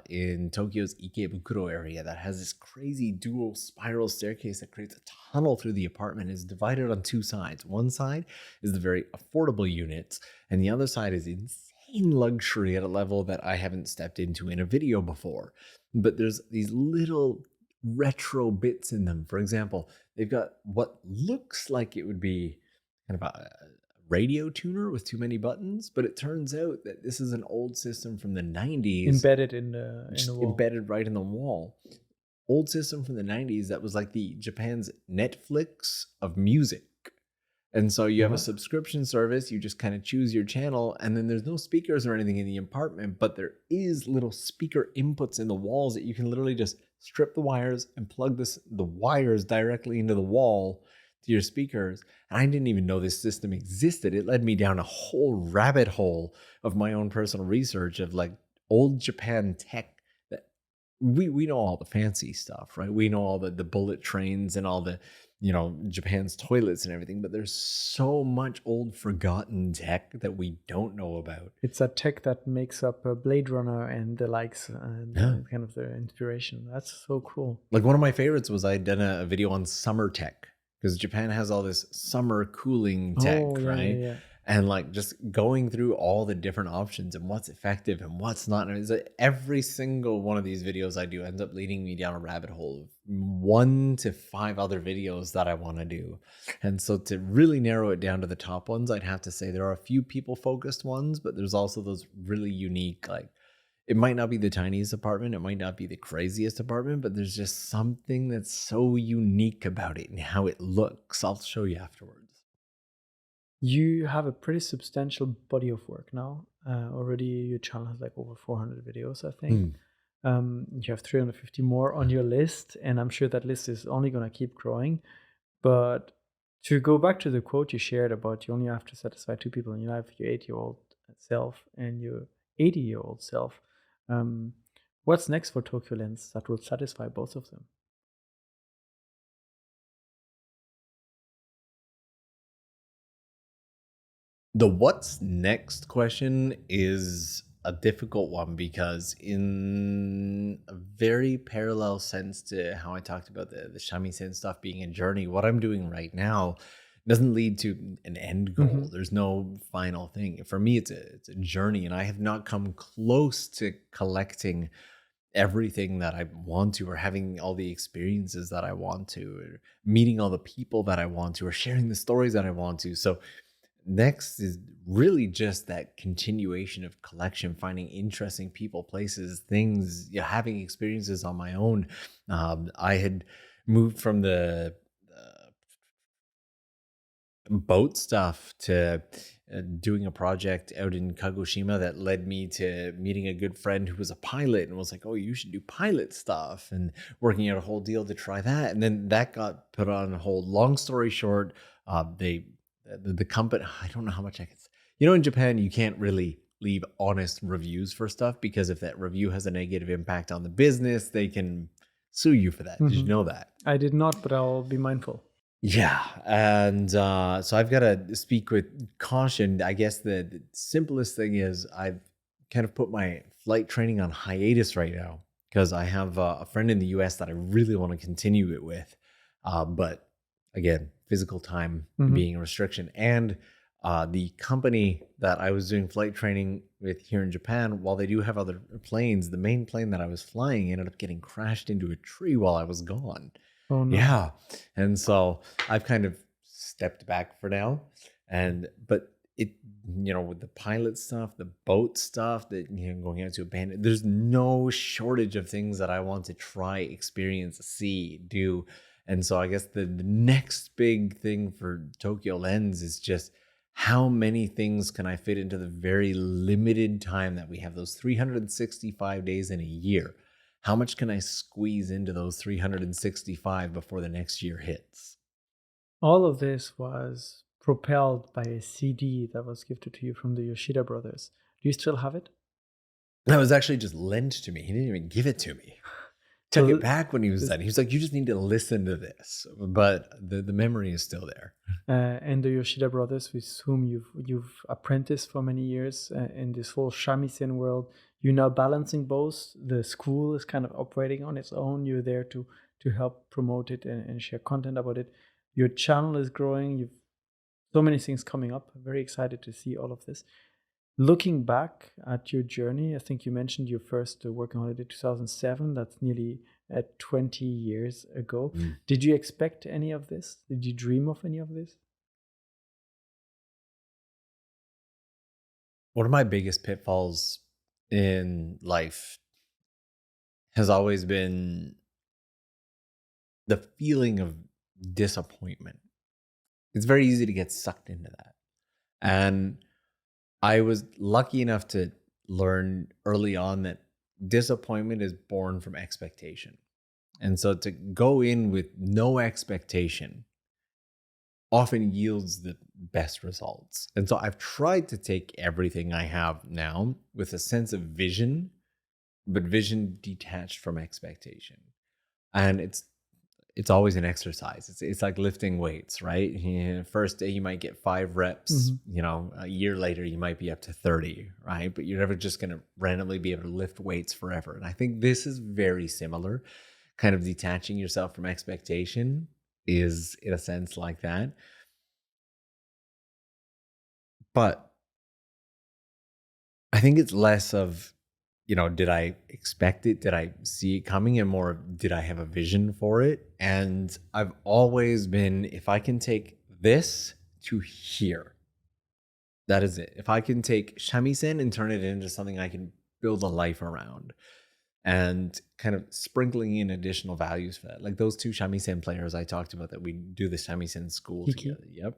in Tokyo's Ikebukuro area that has this crazy dual spiral staircase that creates a tunnel through the apartment. It's divided on 2 sides. One side is the very affordable units, and the other side is insane luxury at a level that I haven't stepped into in a video before. But there's these little retro bits in them. For example, they've got what looks like it would be kind of a radio tuner with too many buttons, but it turns out that this is an old system from the 90s, Embedded in the wall. embedded right in the wall. Old system from the 90s that was like the Japan's Netflix of music. And so you have a subscription service, you just kind of choose your channel, and then there's no speakers or anything in the apartment, but there is little speaker inputs in the walls that you can literally just strip the wires and plug the wires directly into the wall to your speakers. And I didn't even know this system existed. It led me down a whole rabbit hole of my own personal research of like old Japan tech that we know all the fancy stuff, right? We know all the bullet trains and all the, Japan's toilets and everything, but there's so much old forgotten tech that we don't know about. It's a tech that makes up a Blade Runner and the likes, and kind of the inspiration. That's so cool. Like one of my favorites was I'd done a video on summer tech, because Japan has all this summer cooling tech, right? Yeah. And like just going through all the different options and what's effective and what's not. And it's like every single one of these videos I do ends up leading me down a rabbit hole of 1 to 5 other videos that I want to do. And so to really narrow it down to the top ones, I'd have to say there are a few people focused ones, but there's also those really unique, like it might not be the tiniest apartment, it might not be the craziest apartment, but there's just something that's so unique about it and how it looks. I'll show you afterwards. You have a pretty substantial body of work now. Already your channel has like over 400 videos, I think. You have 350 more on your list, and I'm sure that list is only going to keep growing. But to go back to the quote you shared about you only have to satisfy 2 people in your life, your 8-year-old self and your 80-year-old self. What's next for Tokyo Lens that will satisfy both of them? The what's next question is a difficult one, because in a very parallel sense to how I talked about the Shamisen stuff being a journey, what I'm doing right now doesn't lead to an end goal. There's no final thing. For me, it's a journey, and I have not come close to collecting everything that I want to, or having all the experiences that I want to, or meeting all the people that I want to, or sharing the stories that I want to. So next is really just that continuation of collection, finding interesting people, places, things, having experiences on my own. I had moved from the boat stuff to doing a project out in Kagoshima that led me to meeting a good friend who was a pilot and was like, oh, you should do pilot stuff, and working out a whole deal to try that. And then that got put on hold. Long story short, the company, I don't know how much I can say. In Japan, you can't really leave honest reviews for stuff, because if that review has a negative impact on the business, they can sue you for that. Did you know that? I did not, but I'll be mindful. Yeah. And so I've got to speak with caution. I guess the simplest thing is I've kind of put my flight training on hiatus right now, because I have a friend in the US that I really want to continue it with. But again, physical time being a restriction. And the company that I was doing flight training with here in Japan, while they do have other planes, the main plane that I was flying ended up getting crashed into a tree while I was gone. Oh, no. Yeah. And so I've kind of stepped back for now. But it, with the pilot stuff, the boat stuff, that, going out to abandon, there's no shortage of things that I want to try, experience, see, do. And so I guess the next big thing for Tokyo Lens is just how many things can I fit into the very limited time that we have, those 365 days in a year? How much can I squeeze into those 365 before the next year hits? All of this was propelled by a CD that was gifted to you from the Yoshida Brothers. Do you still have it? That was actually just lent to me. He didn't even give it to me. Took it So, back when he was done. He was like, "You just need to listen to this." But the memory is still there. and the Yoshida Brothers, with whom you've apprenticed for many years in this whole shamisen world, you're now balancing both. The school is kind of operating on its own. You're there to help promote it and share content about it. Your channel is growing. You've so many things coming up. I'm very excited to see all of this. Looking back at your journey, I think you mentioned your first working holiday 2007. That's nearly 20 years ago. Mm. Did you expect any of this? Did you dream of any of this? One of my biggest pitfalls in life has always been the feeling of disappointment. It's very easy to get sucked into that. And I was lucky enough to learn early on that disappointment is born from expectation. And so to go in with no expectation often yields the best results. And so I've tried to take everything I have now with a sense of vision, but vision detached from expectation. And it's always an exercise. It's like lifting weights, right? First day you might get 5 reps, a year later you might be up to 30, right? But you're never just going to randomly be able to lift weights forever. And I think this is very similar. Kind of detaching yourself from expectation is in a sense like that. But I think it's less of, did I expect it? Did I see it coming? And more of, did I have a vision for it? And I've always been, if I can take this to here, that is it. If I can take shamisen and turn it into something I can build a life around, and kind of sprinkling in additional values for that. Like those 2 shamisen players I talked about that we do the shamisen school together. Yep.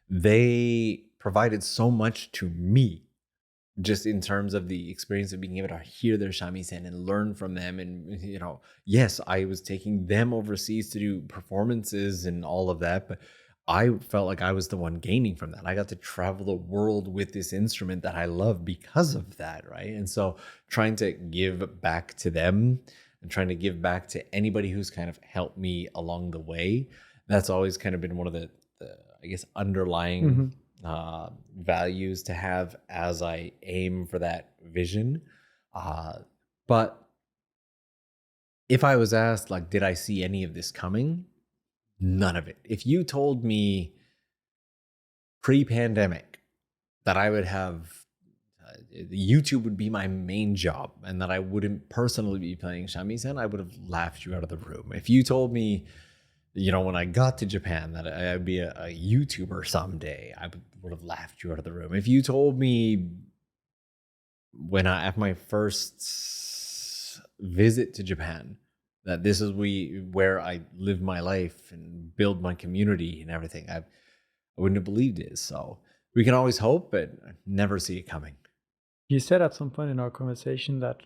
They provided so much to me, just in terms of the experience of being able to hear their shamisen and learn from them. And, yes, I was taking them overseas to do performances and all of that, but I felt like I was the one gaining from that. I got to travel the world with this instrument that I love because of that, right? And so trying to give back to them and trying to give back to anybody who's kind of helped me along the way, that's always kind of been one of the I guess, underlying values to have as I aim for that vision. But if I was asked, like, did I see any of this coming? None of it. If you told me pre-pandemic that I would have YouTube would be my main job and that I wouldn't personally be playing shamisen, I would have laughed you out of the room. If you told me, when I got to Japan that I'd be a YouTuber someday, I would have laughed you out of the room. If you told me when at my first visit to Japan that this is where I live my life and build my community and everything, I wouldn't have believed it. So we can always hope, but never see it coming. You said at some point in our conversation that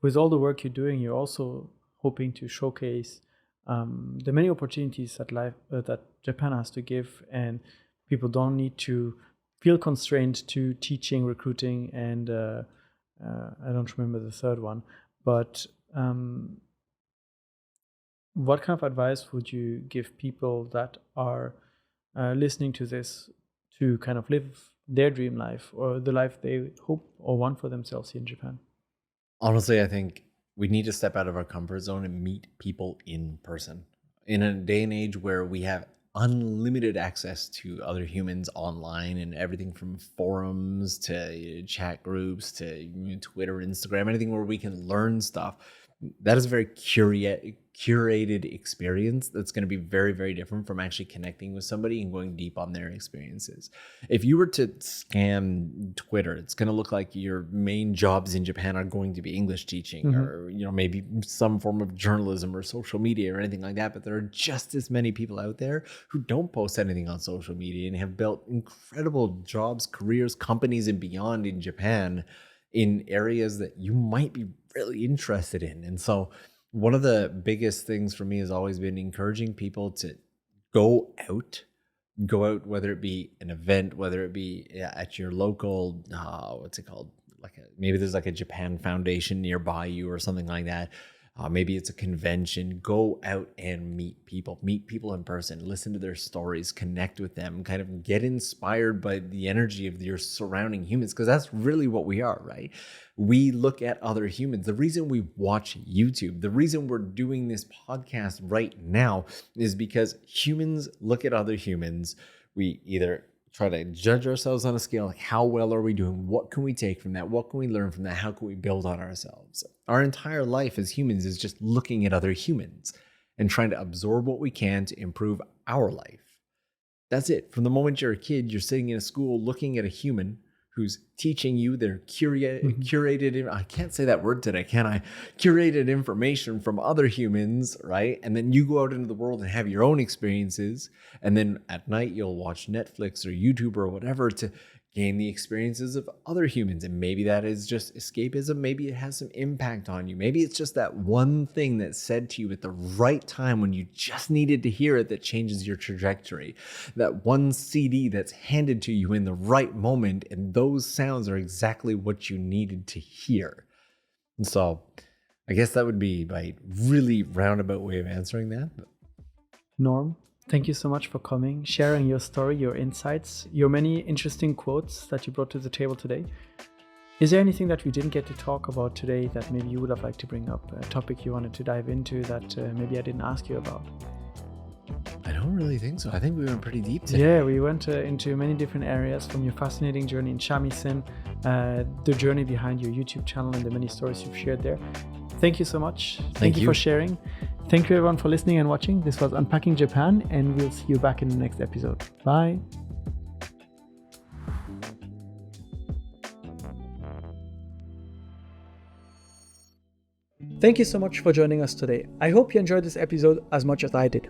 with all the work you're doing, you're also hoping to showcase the many opportunities that that Japan has to give, and people don't need to feel constrained to teaching, recruiting, and I don't remember the third one, but what kind of advice would you give people that are listening to this to kind of live their dream life or the life they hope or want for themselves here in Japan? Honestly, I think we need to step out of our comfort zone and meet people in person. In a day and age where we have unlimited access to other humans online and everything from forums to chat groups to Twitter, Instagram, anything where we can learn stuff. that is a very curated experience that's going to be very, very different from actually connecting with somebody and going deep on their experiences. If you were to scan Twitter, it's going to look like your main jobs in Japan are going to be English teaching or, maybe some form of journalism or social media or anything like that. But there are just as many people out there who don't post anything on social media and have built incredible jobs, careers, companies, and beyond in Japan in areas that you might be really interested in. And so one of the biggest things for me has always been encouraging people to go out, whether it be an event, whether it be at your local, what's it called? Maybe there's like a Japan Foundation nearby you or something like that. Maybe it's a convention. Go out and meet people in person, listen to their stories, connect with them, kind of get inspired by the energy of your surrounding humans, because that's really what we are, right? We look at other humans. The reason we watch YouTube, the reason we're doing this podcast right now is because humans look at other humans. We either try to judge ourselves on a scale, like how well are we doing? What can we take from that? What can we learn from that? How can we build on ourselves? Our entire life as humans is just looking at other humans and trying to absorb what we can to improve our life. That's it. From the moment you're a kid, you're sitting in a school looking at a human who's teaching you their curated, I can't say that word today, can I? Curated information from other humans, right? And then you go out into the world and have your own experiences. And then at night, you'll watch Netflix or YouTube or whatever to gain the experiences of other humans. And maybe that is just escapism. Maybe it has some impact on you. Maybe it's just that one thing that's said to you at the right time when you just needed to hear it that changes your trajectory. That one CD that's handed to you in the right moment, and those sounds are exactly what you needed to hear. And so I guess that would be my really roundabout way of answering that. Norm, thank you so much for coming, sharing your story, your insights, your many interesting quotes that you brought to the table today. Is there anything that we didn't get to talk about today that maybe you would have liked to bring up, a topic you wanted to dive into that maybe I didn't ask you about? I don't really think so. I think we went pretty deep today. Yeah, we went into many different areas, from your fascinating journey in Shamisen, the journey behind your YouTube channel, and the many stories you've shared there. Thank you so much. Thank you for sharing. Thank you everyone for listening and watching. This was Unpacking Japan, and we'll see you back in the next episode. Bye. Thank you so much for joining us today. I hope you enjoyed this episode as much as I did.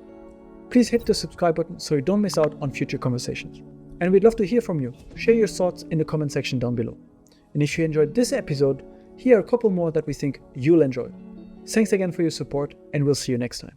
Please hit the subscribe button so you don't miss out on future conversations. And we'd love to hear from you. Share your thoughts in the comment section down below. And if you enjoyed this episode, here are a couple more that we think you'll enjoy. Thanks again for your support, and we'll see you next time.